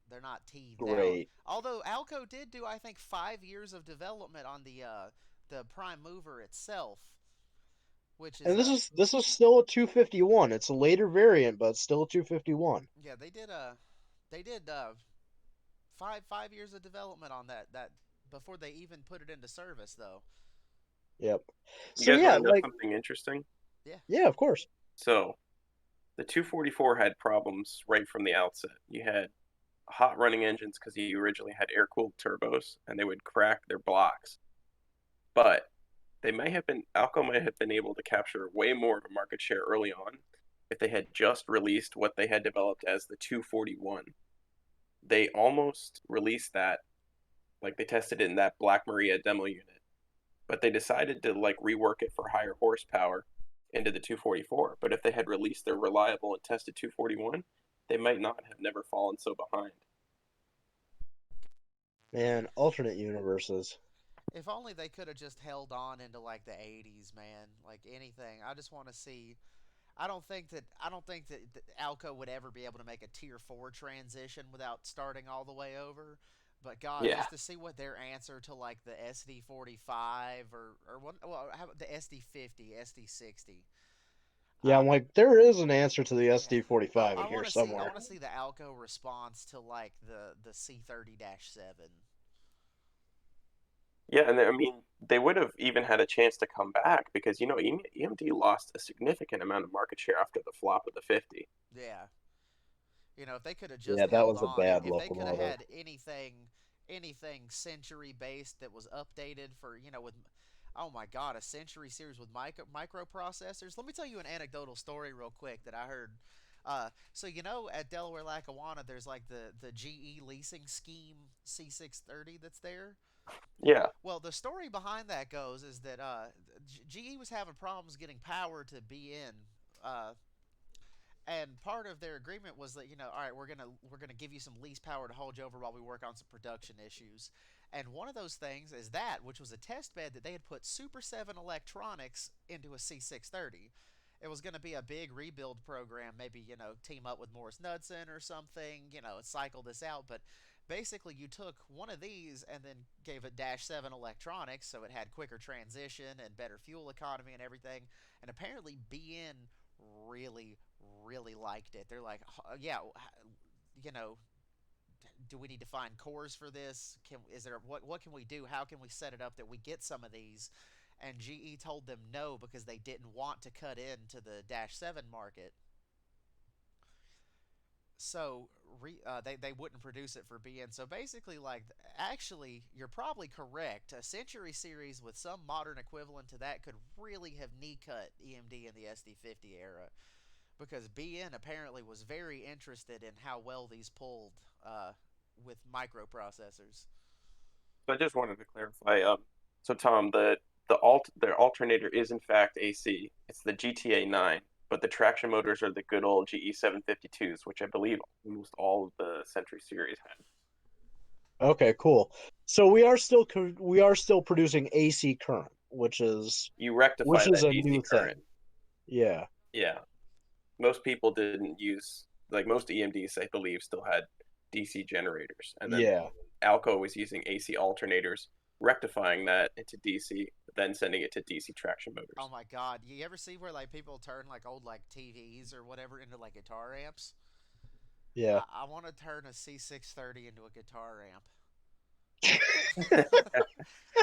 they're not teethed out. Great. Although Alco did do, I think, 5 years of development on the prime mover itself, which is And this is still a 251. It's a later variant, but it's still a 251. yeah, they did 5 years of development on that before they even put it into service though. Yep. You So guys want yeah, to know like something interesting? Yeah. yeah, of course. So, the 244 had problems right from the outset. You had hot running engines because you originally had air cooled turbos and they would crack their blocks. But Alco may have been able to capture way more of a market share early on if they had just released what they had developed as the 241. They almost released that, like they tested it in that Black Maria demo unit, but they decided to like rework it for higher horsepower into the 244. But if they had released their reliable and tested 241, they might not have never fallen so behind. Man, alternate universes. If only they could have just held on into like the 80s, man. Like anything. I just want to see. I don't think that ALCO would ever be able to make a tier 4 transition without starting all the way over. But God, Yeah. just to see what their answer to like the SD45 or what, well, how about the SD50, SD60? Yeah, Uh, I'm like, there is an answer to the yeah, SD45 I in here want to see I somewhere. want to see the ALCO response to like the C30-7. Yeah, and I mean, they would have even had a chance to come back because EMD lost a significant amount of market share after the flop of the 50. Yeah, if they could have Yeah, just that held was a on, bad if they could have locomotive. had anything century based that was updated for with, oh my god, a century series with microprocessors. Let me tell you an anecdotal story real quick that I heard. So at Delaware Lackawanna, there's like the GE leasing scheme C630 that's there. Yeah, Well, the story behind that goes is that GE was having problems getting power to BN. Uh, and part of their agreement was that all right, we're gonna give you some lease power to hold you over while we work on some production issues. And one of those things is that, which was a test bed that they had put Super 7 electronics into a C630. It was going to be a big rebuild program, maybe team up with Morris Knudsen or something, cycle this out. But basically, you took one of these and then gave it Dash 7 electronics, so it had quicker transition and better fuel economy and everything. And apparently, BN really, really liked it. They're like, yeah, you know, do we need to find cores for this? What can we do? How can we set it up that we get some of these? And GE told them no because they didn't want to cut into the Dash 7 market. So they wouldn't produce it for BN. So basically, like, actually, you're probably correct. A Century series with some modern equivalent to that could really have knee cut EMD in the SD50 era, because BN apparently was very interested in how well these pulled with microprocessors. so I just wanted to clarify. So Tom, their alternator is in fact AC. It's the GTA 9, but the traction motors are the good old GE 752s, which I believe almost all of the Century series had. Okay, cool. So we are still producing AC current, which is You which rectify is that a DC new current. thing. Yeah. Yeah, most people didn't use, like, most EMDs, I believe, still had DC generators, and then Yeah. ALCO was using AC alternators, rectifying that into DC, then sending it to DC traction Oh motors. my god, you ever see where like people turn like old like TVs or whatever into like guitar amps? Yeah. I want to turn a C630 into a guitar amp.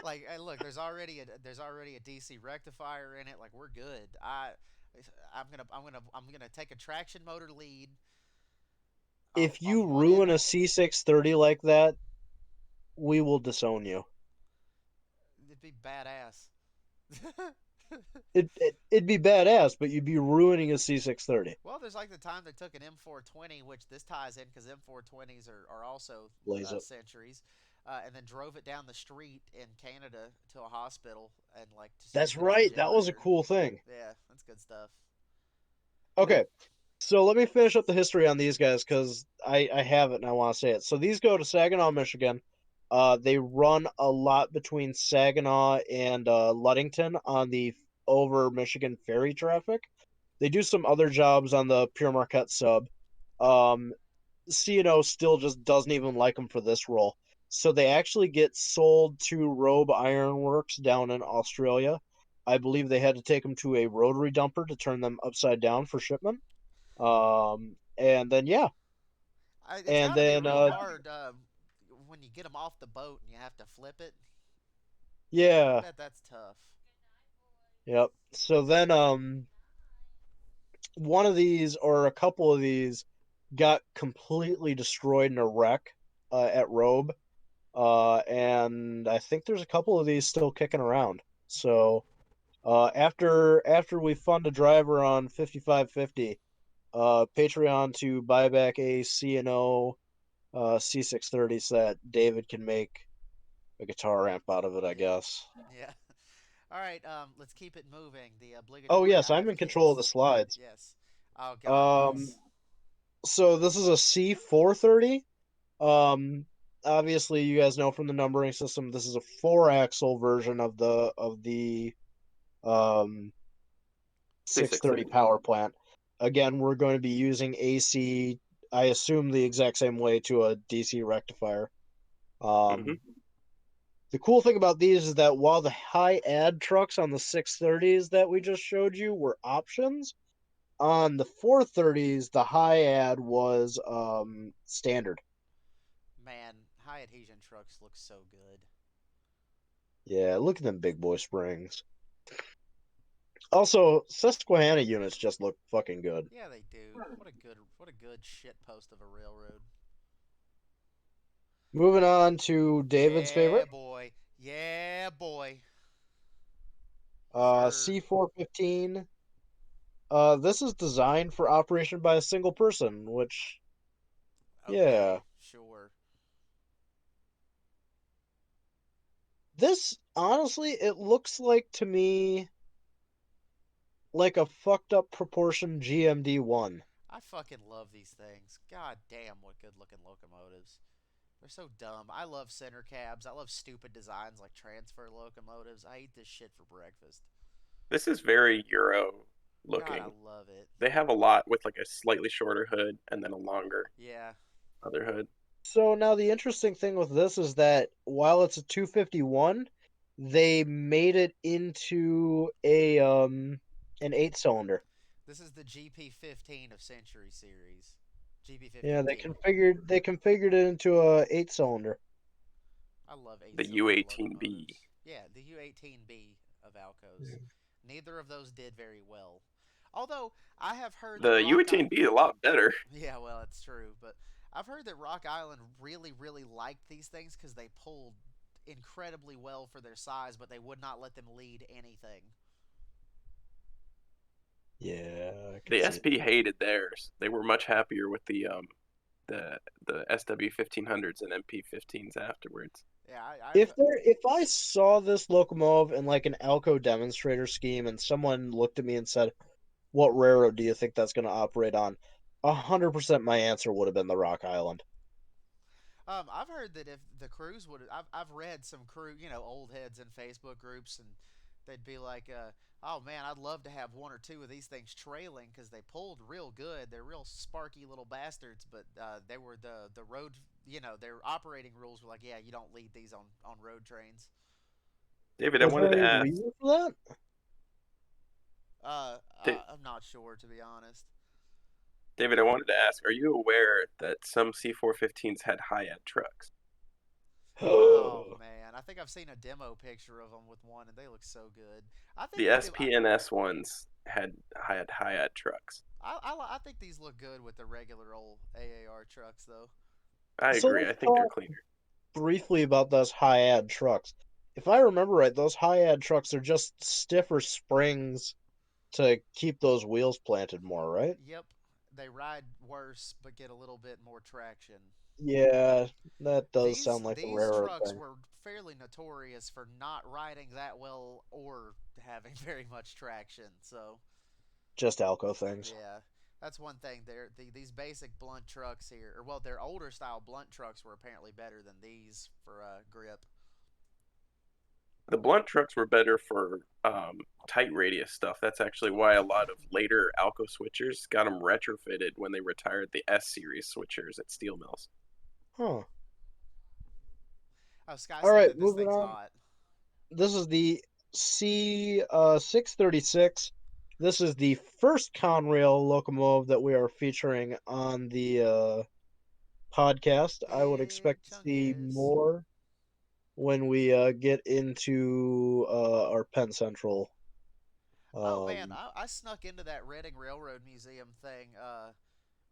Like, hey, look, there's already a DC rectifier in it. Like, we're good. I'm gonna take a traction motor lead If off you one ruin end. a C630 like that, we will disown you. It'd be badass. It'd be badass, but you'd be ruining a C630. Well, there's like the time they took an M420, which this ties in because M420s are also Blaze it. centuries, and then drove it down the street in Canada to a hospital and like just That's used it as a right. That was a generator. cool thing. Yeah, that's good stuff. Okay, so let me finish up the history on these guys because I have it and I want to say it. So these go to Saginaw, Michigan. They run a lot between Saginaw and Ludington on the over Michigan ferry traffic. They do some other jobs on the Pure Marquette sub. Um, CNO still just doesn't even like them for this role. So they actually get sold to Robe Ironworks down in Australia. I believe they had to take them to a rotary dumper to turn them upside down for shipment. And then yeah, It's and got to be then real hard when you get them off the boat and you have to flip it. I yeah, bet that's tough. yep. So then one of these or a couple of these got completely destroyed in a wreck at Robe. And I think there's a couple of these still kicking around. So after we fund a driver on 5550, Patreon to buy back a CNO C630 so that David can make a guitar amp out of it, I Yeah, guess. yeah. All right, let's keep it moving. The Oh obligatory yes, I'm dive in control of the kits. slides. Yes. Oh God, Um, yes. so this is a C430. Um, Obviously you guys know from the numbering system this is a four-axle version of the um 630 C630. power plant. again, we're going to be using AC, I assume the exact same way to a DC rectifier. Mm-hmm. The cool thing about these is that while the high ad trucks on the 630s that we just showed you were options, on the 430s, the high ad was standard. Man, high adhesion trucks look so good. Yeah, look at them big boy springs. Also, Susquehanna units just look fucking good. Yeah, they do. What a good shit post of a railroad. Moving on to David's Yeah, favorite, boy. Yeah, boy. Sure. C415. This is designed for operation by a single person, which, yeah. Okay, sure. This, honestly, it looks like to me like a fucked up proportion GMD1. I fucking love these things. God damn, what good looking locomotives. They're so dumb. I love center cabs. I love stupid designs like transfer locomotives. I eat this shit for breakfast. This is very Euro God, I looking. love it. They have a lot with like a slightly shorter hood and then a longer Yeah. other hood. So now the interesting thing with this is that while it's a 251, they made it into a an 8-cylinder. This is the GP15 of Century Series. Yeah, GP15T. they configured it into a 8-cylinder. I love The 8-cylinder U18B. locomotives. Yeah, the U18B of ALCOs. Neither of those did very well. Although I have heard that The U18B is a lot better. Yeah, well, it's true, but I've heard that Rock Island really, really liked these things because they pulled incredibly well for their size, but they would not let them lead anything. Yeah, I can The see it. SP hated theirs. They were much happier with the the SW 1500s and MP 15s afterwards. Yeah, I've If I saw this locomotive in like an ALCO demonstrator scheme and someone looked at me and said, "What railroad do you think that's going to operate on?" 100% my answer would have been the Rock Island. I've heard that if the crews would, I've read some crew, old heads in Facebook groups, and they'd be like, "Oh man, I'd love to have one or two of these things trailing because they pulled real good. They're real sparky little bastards, but they were the road, their operating rules were like, yeah, you don't lead these on road trains." David, I Was wanted there to any ask. reason for that? I'm not sure to be honest. David, I wanted to ask. Are you aware that some C415s had high-end trucks? Oh man, I think I've seen a demo picture of them with one, and they look so good. I think The they do. SPNS ones had high-end trucks. I think these look good with the regular old AAR trucks, though. I So agree. I let's think they're talk cleaner. briefly about those high ad trucks. If I remember right, those high ad trucks are just stiffer springs to keep those wheels planted more, right? Yep, they ride worse but get a little bit more traction. Yeah, that does These sound like a these railroad trucks thing. were fairly notorious for not riding that well or having very much traction. So Just Alco things. yeah, that's one thing. These basic blunt trucks here, or well, their older style blunt trucks were apparently better than these for grip. The blunt trucks were better for tight radius stuff. That's actually why a lot of later Alco switchers got them retrofitted when they retired the S series switchers at steel mills. Huh. Oh, Sky All saying right, that this moving thing's on. hot. This is the C 636. This is the first Conrail locomotive that we are featuring on the podcast. I would Big expect to see chunkus. more when we get into our Penn Central. Oh man, Um, I snuck into that Reading Railroad Museum thing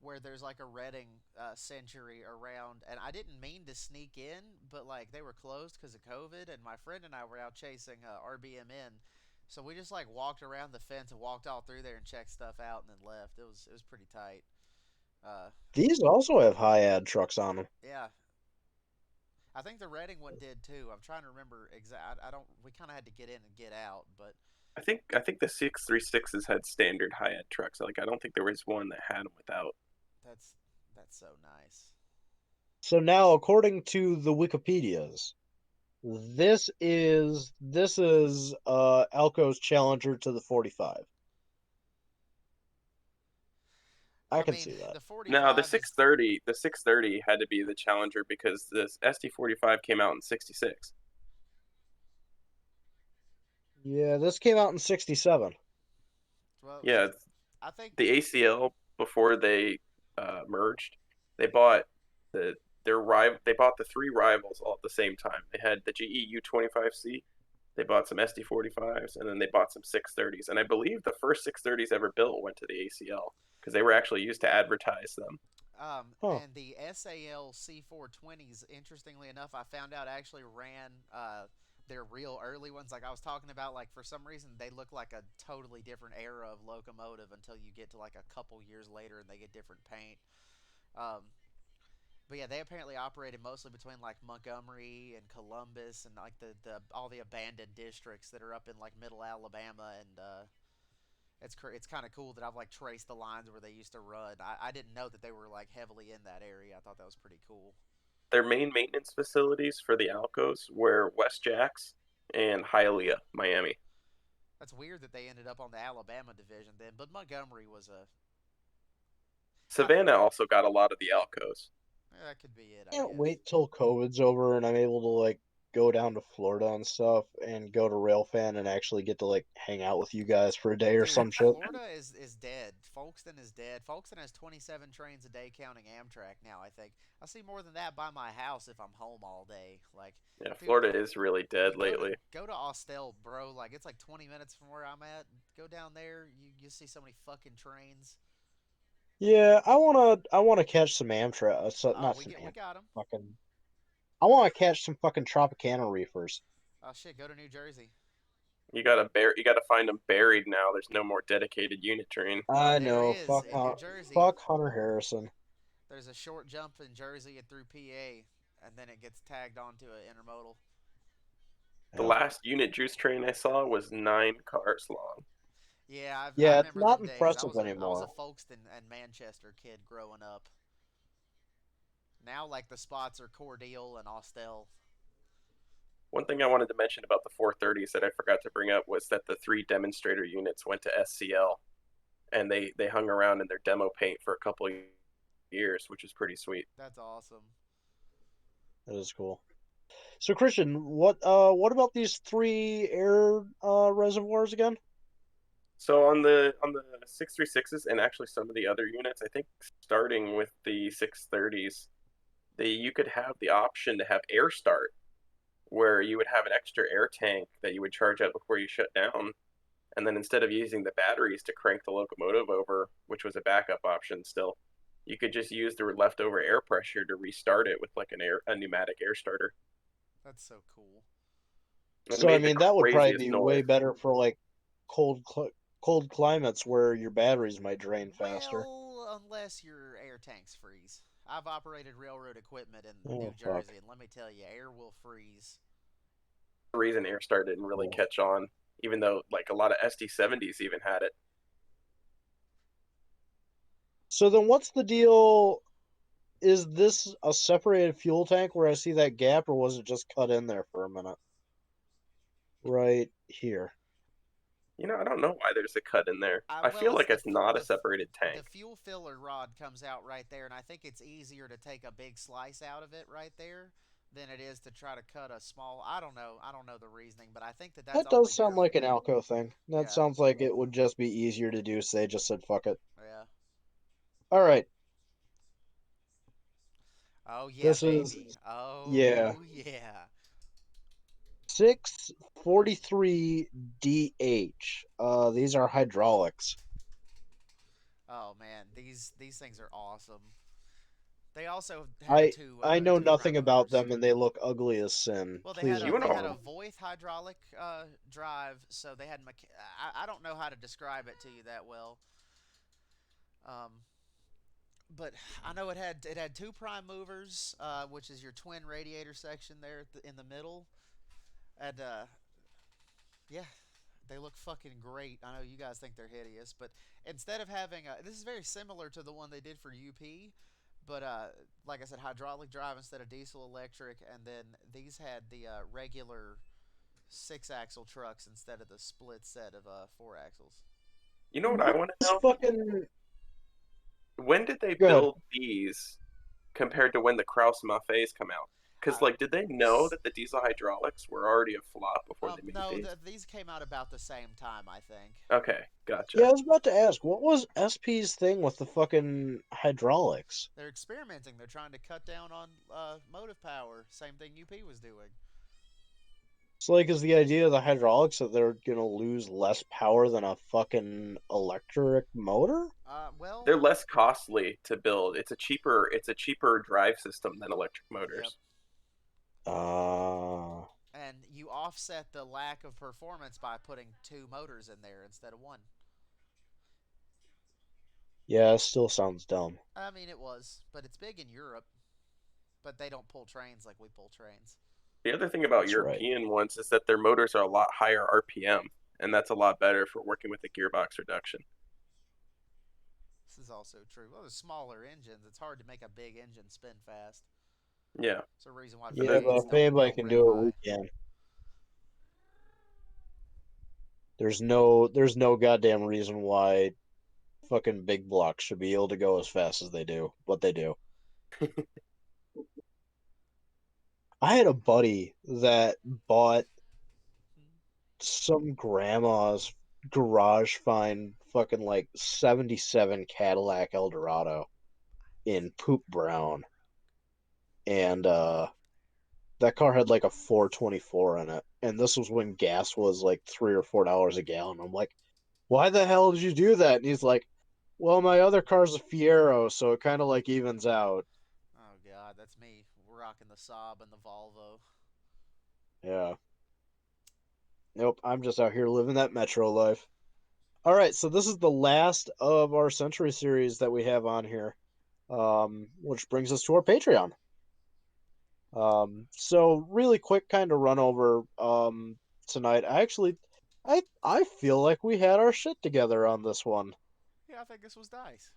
where there's like a Reading century around, and I didn't mean to sneak in, but like they were closed because of COVID, and my friend and I were out chasing RBMN, so we just like walked around the fence and walked all through there and checked stuff out, and then left. It was pretty tight. Uh, these also have high ad trucks on them. yeah, I think the Reading one did too. I'm trying to remember exact. I don't. We kind of had to get in and get out, but I think the 636s had standard high-end trucks. Like I don't think there was one that had them without. that's that's so nice. So now, according to the Wikipedias, this is Alco's challenger to the 45. I I can mean, see that. the No, 45 is. the 630 had to be the challenger because this SD45 came out in '66. Yeah, this came out in '67. Well, Yeah, I think. the ACL before they merged, they bought the they bought the three rivals all at the same time. They had the GE U25C, they bought some SD45s, and then they bought some 630s. And I believe the first 630s ever built went to the ACL because they were actually used to advertise them. Huh. And the SAL C420s, interestingly enough, I found out actually ran their real early ones. Like I was talking about, like for some reason they look like a totally different era of locomotive until you get to like a couple years later and they get different paint. Um, but yeah, they apparently operated mostly between like Montgomery and Columbus and like the all the abandoned districts that are up in like middle Alabama and it's kind of cool that I've like traced the lines where they used to run. I didn't know that they were like heavily in that area. I thought that was pretty cool. Their main maintenance facilities for the ALCOs were West Jacks and Hialeah, Miami. That's weird that they ended up on the Alabama division then, but Montgomery was a. I, Savannah also got a lot of the ALCOs. that could be it, I Can't guess. wait till COVID's over and I'm able to like go down to Florida and stuff and go to Railfan and actually get to like hang out with you guys for a day or Dude, some shit. Florida is dead. Folkestone is dead. Folkestone has 27 trains a day counting Amtrak now, I think. I see more than that by my house if I'm home all day. Like, Yeah, dude, Florida is really dead yeah, lately. go to Austell, bro. Like it's like 20 minutes from where I'm at. Go down there, you see so many fucking trains. Yeah, I wanna catch some Amtrak. Oh, Not some we Am got them. fucking. I want to catch some fucking Tropicana reefers. Oh shit, go to New Jersey. You gotta find them buried now. There's no more dedicated unit train. I There know. is in New Jersey. Fuck Hunter Harrison. There's a short jump in Jersey and through PA, and then it gets tagged onto an intermodal. The Yeah. last unit juice train I saw was 9 cars long. Yeah, I Yeah, it's remember not them days. impressive I was a anymore. Folkestone and Manchester kid growing up. Now like the spots are Cordele and Austell. One thing I wanted to mention about the 430s that I forgot to bring up was that the three demonstrator units went to SCL, and they hung around in their demo paint for a couple of years, which is pretty sweet. That's awesome. That is cool. So Christian, what about these three air reservoirs again? So on the 636s and actually some of the other units, I think starting with the 630s, you could have the option to have air start, where you would have an extra air tank that you would charge up before you shut down, and then instead of using the batteries to crank the locomotive over, which was a backup option still, you could just use the leftover air pressure to restart it with like a pneumatic air starter, That's so cool. and it So I made the mean that would probably craziest be way noise. better for like cold climates where your batteries might drain faster. Well, unless your air tanks freeze. I've operated railroad equipment in Oh New fuck. Jersey, and let me tell you, air will freeze. The reason air start didn't really Yeah. catch on, even though like a lot of SD70s even had it. So then what's the deal? Is this a separated fuel tank where I see that gap, or was it just cut in there for a minute? Right here. I don't know why there's a cut in there. I Well, feel it's like it's not a separated the tank. fuel filler rod comes out right there, and I think it's easier to take a big slice out of it right there than it is to try to cut a small. I don't know. I don't know the reasoning, but I think that's That does only sound there. like an ALCO thing. That Yeah, sounds like it would just be easier to do, so they just said fuck it. yeah. All right. Oh yeah, This is baby. yeah. Oh yeah. 643DH. These are hydraulics. Oh man, these things are awesome. They also had I I know two prime nothing about movers. them and they look ugly as sin. Well, Please You don't and they tell had me. a Voith hydraulic drive, so they had I don't know how to describe it to you that well. Um, but I know it had two prime movers, which is your twin radiator section there in the middle, and yeah, they look fucking great. I know you guys think they're hideous, but instead of having this is very similar to the one they did for UP, but like I said, hydraulic drive instead of diesel electric, and then these had the regular six axle trucks instead of the split set of four axles. know what I want to This know? fucking when did they Go ahead. build these compared to when the Krauss Maffe's come out? Because like, did they know that the diesel hydraulics were already a flop before they made No, these? these came out about the same time, I think. Okay, gotcha. Yeah, I was about to ask, what was SP's thing with the fucking hydraulics? They're experimenting. They're trying to cut down on motive power. Same thing UP was doing. It's like, is the idea of the hydraulics that they're gonna lose less power than a fucking electric motor? Well, They're less costly to build. It's a cheaper drive system than electric yep. motors. And you offset the lack of performance by putting 2 motors in there instead of 1. Yeah, it still sounds dumb. I mean, it was, but it's big in Europe. But they don't pull trains like we pull trains. The other thing about That's right. European ones is that their motors are a lot higher RPM, and that's a lot better for working with the gearbox reduction. This is also true. Well, there's smaller engines. It's hard to make a big engine spin fast. Yeah. It's a reason why Yeah, but if anybody can do it, we can. There's no goddamn reason why fucking big blocks should be able to go as fast as they do, but they do. I had a buddy that bought some grandma's garage find fucking like 77 Cadillac Eldorado in poop brown. And that car had like a 424 in it. And this was when gas was like $3 or $4 a gallon. I'm like, why the hell did you do that? And he's like, well, my other car's a Fiero, so it kind of like evens out. Oh God, that's me. We're rocking the Saab and the Volvo. Yeah. Nope, I'm just out here living that metro life. All right, so this is the last of our Century series that we have on here, which brings us to our Patreon. So really quick kind of run over tonight. I feel like we had our shit together on this one. Yeah, I think this was nice.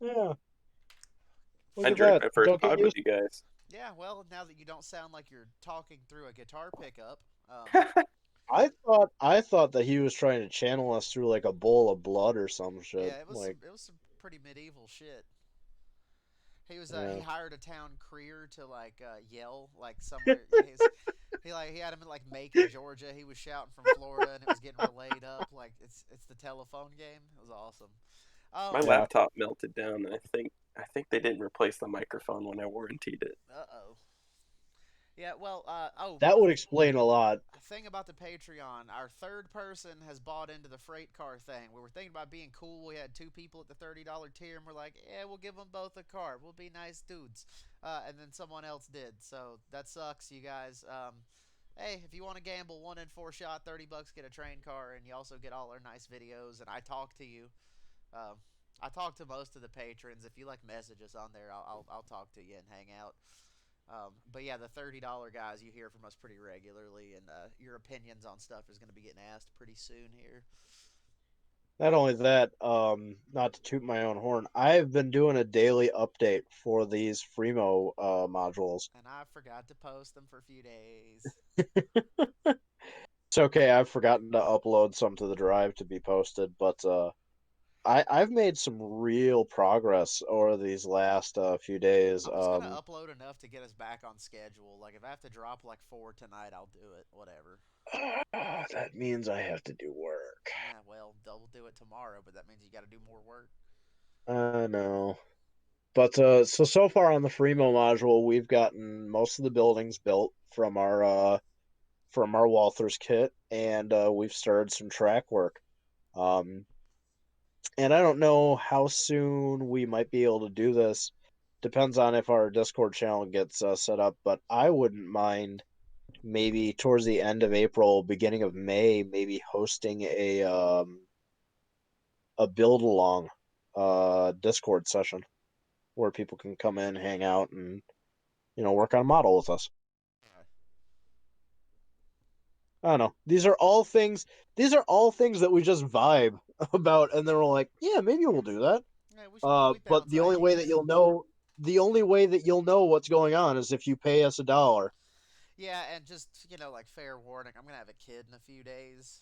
Yeah. Look I at enjoyed that. my first Don't get pod with used. you guys. Yeah, well, now that you don't sound like you're talking through a guitar pickup, I thought that he was trying to channel us through like a bowl of blood or some shit. yeah, it was Like, some pretty medieval shit. He was yeah. he hired a town crier to like yell like somewhere. He had him in like Macon, Georgia. He was shouting from Florida, and it was getting relayed up like it's the telephone game. It was awesome. Oh, My Yeah. laptop melted down, and I think they didn't replace the microphone when I warrantied it. uh-oh. Yeah, well, That would explain a lot. thing about the Patreon, our third person has bought into the freight car thing. We were thinking about being cool. We had 2 people at the $30 tier, and we're like, yeah, we'll give them both a car. We'll be nice dudes. And then someone else did. So that sucks, you guys. Hey, if you want to gamble, 1 in 4 shot, $30, get a train car, and you also get all our nice videos. And I talk to you. I talk to most of the patrons. If you like message us on there, I'll talk to you and hang out. But yeah, the $30 guys, you hear from us pretty regularly, and your opinions on stuff is going to be getting asked pretty soon here. Not only that, not to toot my own horn, I've been doing a daily update for these Freemo modules. And I forgot to post them for a few days. It's okay, I've forgotten to upload some to the drive to be posted, but I've made some real progress over these last few days. I'm just going to upload enough to get us back on schedule. Like, if I have to drop like 4 tonight, I'll do it. Whatever. That means I have to do work. Yeah, well, we'll do it tomorrow, but that means you got to do more work. I know. But so far on the Freemo module, we've gotten most of the buildings built from our Walther's kit, and we've started some track work. And I don't know how soon we might be able to do this. Depends on if our Discord channel gets set up, but I wouldn't mind maybe towards the end of April, beginning of May, maybe hosting a build along Discord session where people can come in, hang out, and work on a model with us. I don't know. These are all things that we just vibe about, and then we're like, yeah, maybe we'll do that. Yeah, but the only way that you'll know what's going on is if you pay us $1. Yeah, and just like fair warning, I'm gonna have a kid in a few days.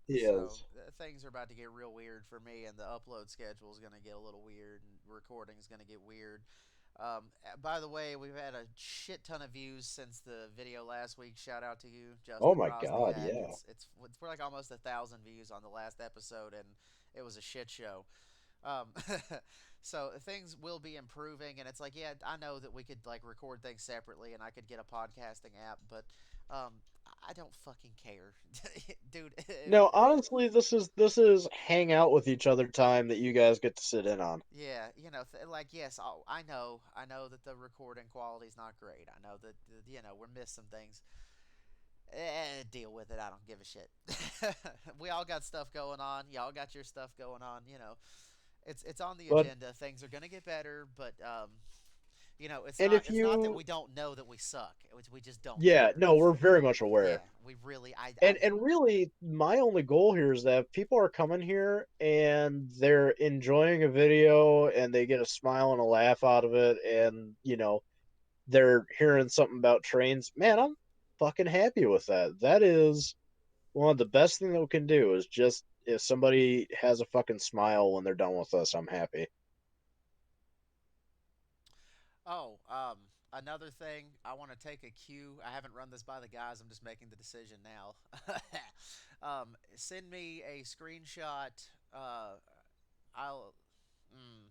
He So is. things are about to get real weird for me, and the upload schedule is going to get a little weird, and recording is going to get weird. By the way, we've had a shit ton of views since the video last week. Shout out to you, Oh Justin my God, Rosniak. yeah. It's we're like almost 1,000 views on the last episode, and it was a shit show. Um, so things will be improving, and it's like, yeah, I know that we could like record things separately, and I could get a podcasting app, but um, I don't fucking care, dude. No, honestly, this is hang out with each other time that you guys get to sit in on. Yeah, like yes, I know that the recording quality is not great. I know that we're missing things. Deal with it. I don't give a shit. We all got stuff going on. Y'all got your stuff going on. It's on the But agenda. Things are gonna get better, but it's and not if it's not that you we don't know that we suck. We just don't yeah, care. no, we're very much Yeah, aware. we really And really my only goal here is that if people are coming here and they're enjoying a video and they get a smile and a laugh out of it and, they're hearing something about trains, man, I'm fucking happy with that. That is one of the best thing that we can do is just if somebody has a fucking smile when they're done with us, I'm happy. Oh, another thing, I want to take a cue. I haven't run this by the guys. I'm just making the decision now. Send me a screenshot. I'll, mm,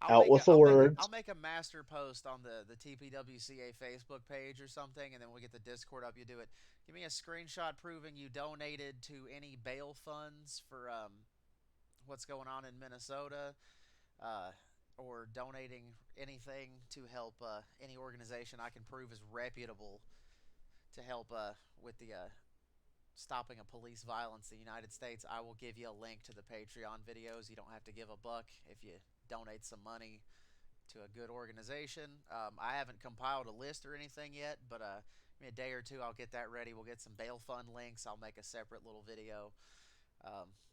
Out with the I'll words. make a master post on the TPWCA Facebook page or something, and then we'll get the Discord up. You do it. Give me a screenshot proving you donated to any bail funds for what's going on in Minnesota. Uh, or donating anything to help any organization I can prove is reputable to help with the stopping of police violence in the United States. I will give you a link to the Patreon videos. You don't have to give a buck if you donate some money to a good organization. I haven't compiled a list or anything yet, but give me a day or two. I'll get that ready. We'll get some bail fund links. I'll make a separate little video.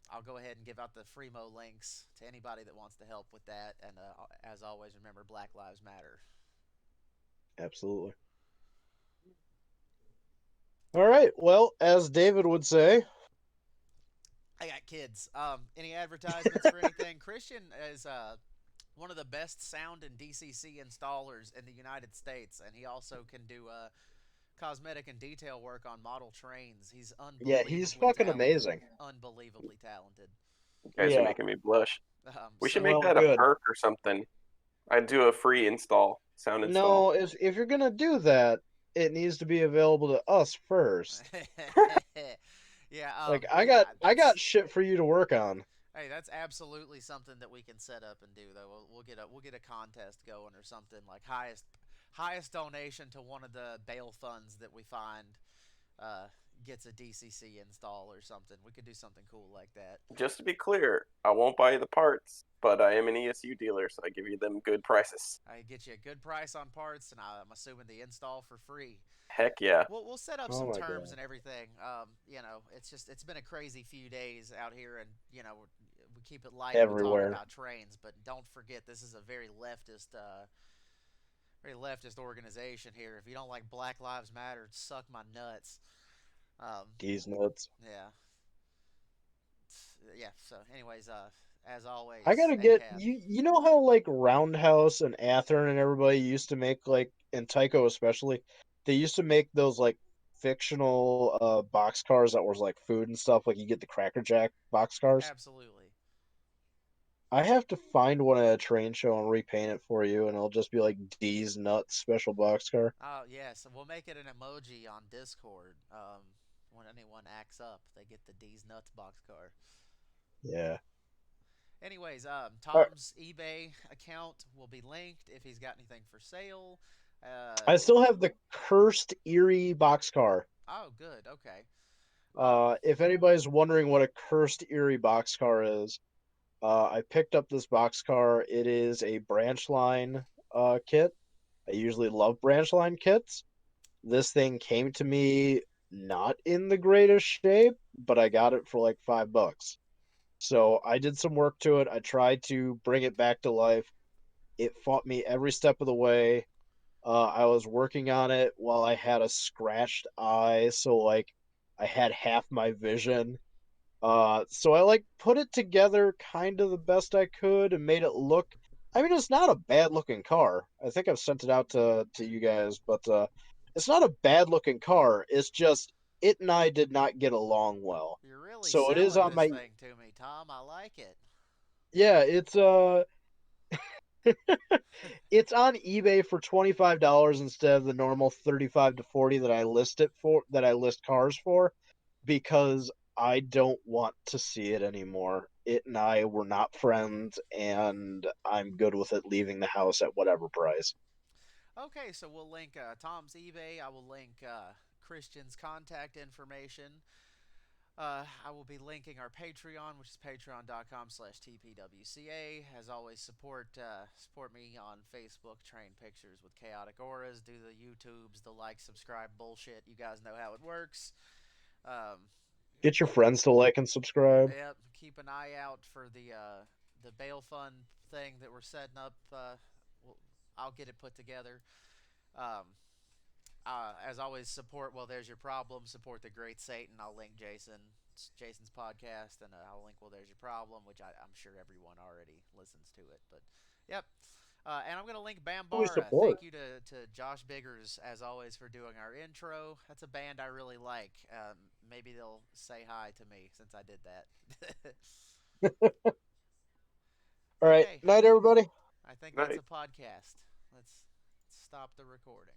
I'll go ahead and give out the Freemo links to anybody that wants to help with that. And as always, remember, Black Lives Matter. Absolutely. All right. Well, as David would say, I got kids. Any advertisements for anything? Christian is one of the best sound and DCC installers in the United States, and he also can do cosmetic and detail work on model trains. He's yeah, he's unbelievably fucking talented. amazing. Unbelievably talented. You guys are Yeah. making me blush. We should So make Well, that a good. perk or something. I'd do a free install, sound install. No, if you're gonna do that, it needs to be available to us first. yeah, Like yeah, I got that's shit for you to work on. hey, that's absolutely something that we can set up and do though. We'll get a contest going or something like highest donation to one of the bail funds that we find uh, gets a DCC install or something. We could do something cool like that. Just to be clear, I won't buy you the parts, but I am an ESU dealer, so I give you them good prices. I get you a good price on parts, and I'm assuming the install for free. Heck yeah. We'll set up Oh some my terms god. and everything. It's been a crazy few days out here, and we keep it light. We talk Everywhere. about trains, but don't forget this is a very leftist organization here. If you don't like Black Lives Matter, suck my nuts. These nuts. Yeah, yeah. So, anyways, as I always, gotta get ACAB. you know how like Roundhouse and Athearn and everybody used to make like and Tycho especially, they used to make those like fictional boxcars that was like food and stuff, like you get the Cracker Jack boxcars. Absolutely. I have to find one at a train show and repaint it for you, and it'll just be like D's nuts special boxcar. Oh yes, we'll make it an emoji on Discord. When anyone acts up, they get the D's nuts boxcar. Yeah. Anyways, All right. Tom's eBay account will be linked if he's got anything for sale. I still have the cursed Erie boxcar. Oh, good. Okay. Um, If anybody's wondering what a cursed Erie boxcar is, I picked up this boxcar. It is a branch line kit. I usually love branch line kits. This thing came to me not in the greatest shape, but I got it for like $5. So I did some work to it. I tried to bring it back to life. It fought me every step of the way. I was working on it while I had a scratched eye, so like I had half my vision. So I like put it together kind of the best I could and made it look. I mean, it's not a bad looking car. I think I've sent it out to you guys, but it's not a bad looking car. It's just it and I did not get along well. You're really So it is selling on this my thing to me, Tom. I like it. yeah. It's on eBay for $25 instead of the normal 35 to 40 that I list cars for because I don't want to see it anymore. It and I were not friends, and I'm good with it leaving the house at whatever price. Okay, so we'll link Tom's eBay. I will link Christian's contact information. I will be linking our Patreon, which is patreon.com/tpwca. As always, support me on Facebook, Train Pictures with Chaotic Auras. Do the YouTubes, the like, subscribe bullshit. You guys know how it works. Um, Get your friends to like and subscribe. yep. Keep an eye out for the bail fund thing that we're setting up. I'll get it put together. Um, as always, support. Well, there's your problem. Support the Great Satan. I'll link Jason's podcast, and I'll link Well, There's Your Problem, which I'm sure everyone already listens to it. But yep. And I'm going to link We Bambara. support. Thank you to Josh Biggers, as always, for doing our intro. That's a band I really like. Maybe they'll say hi to me since I did that. All right. Okay. Night, everybody. I think that's Night. a podcast. Let's stop the recording.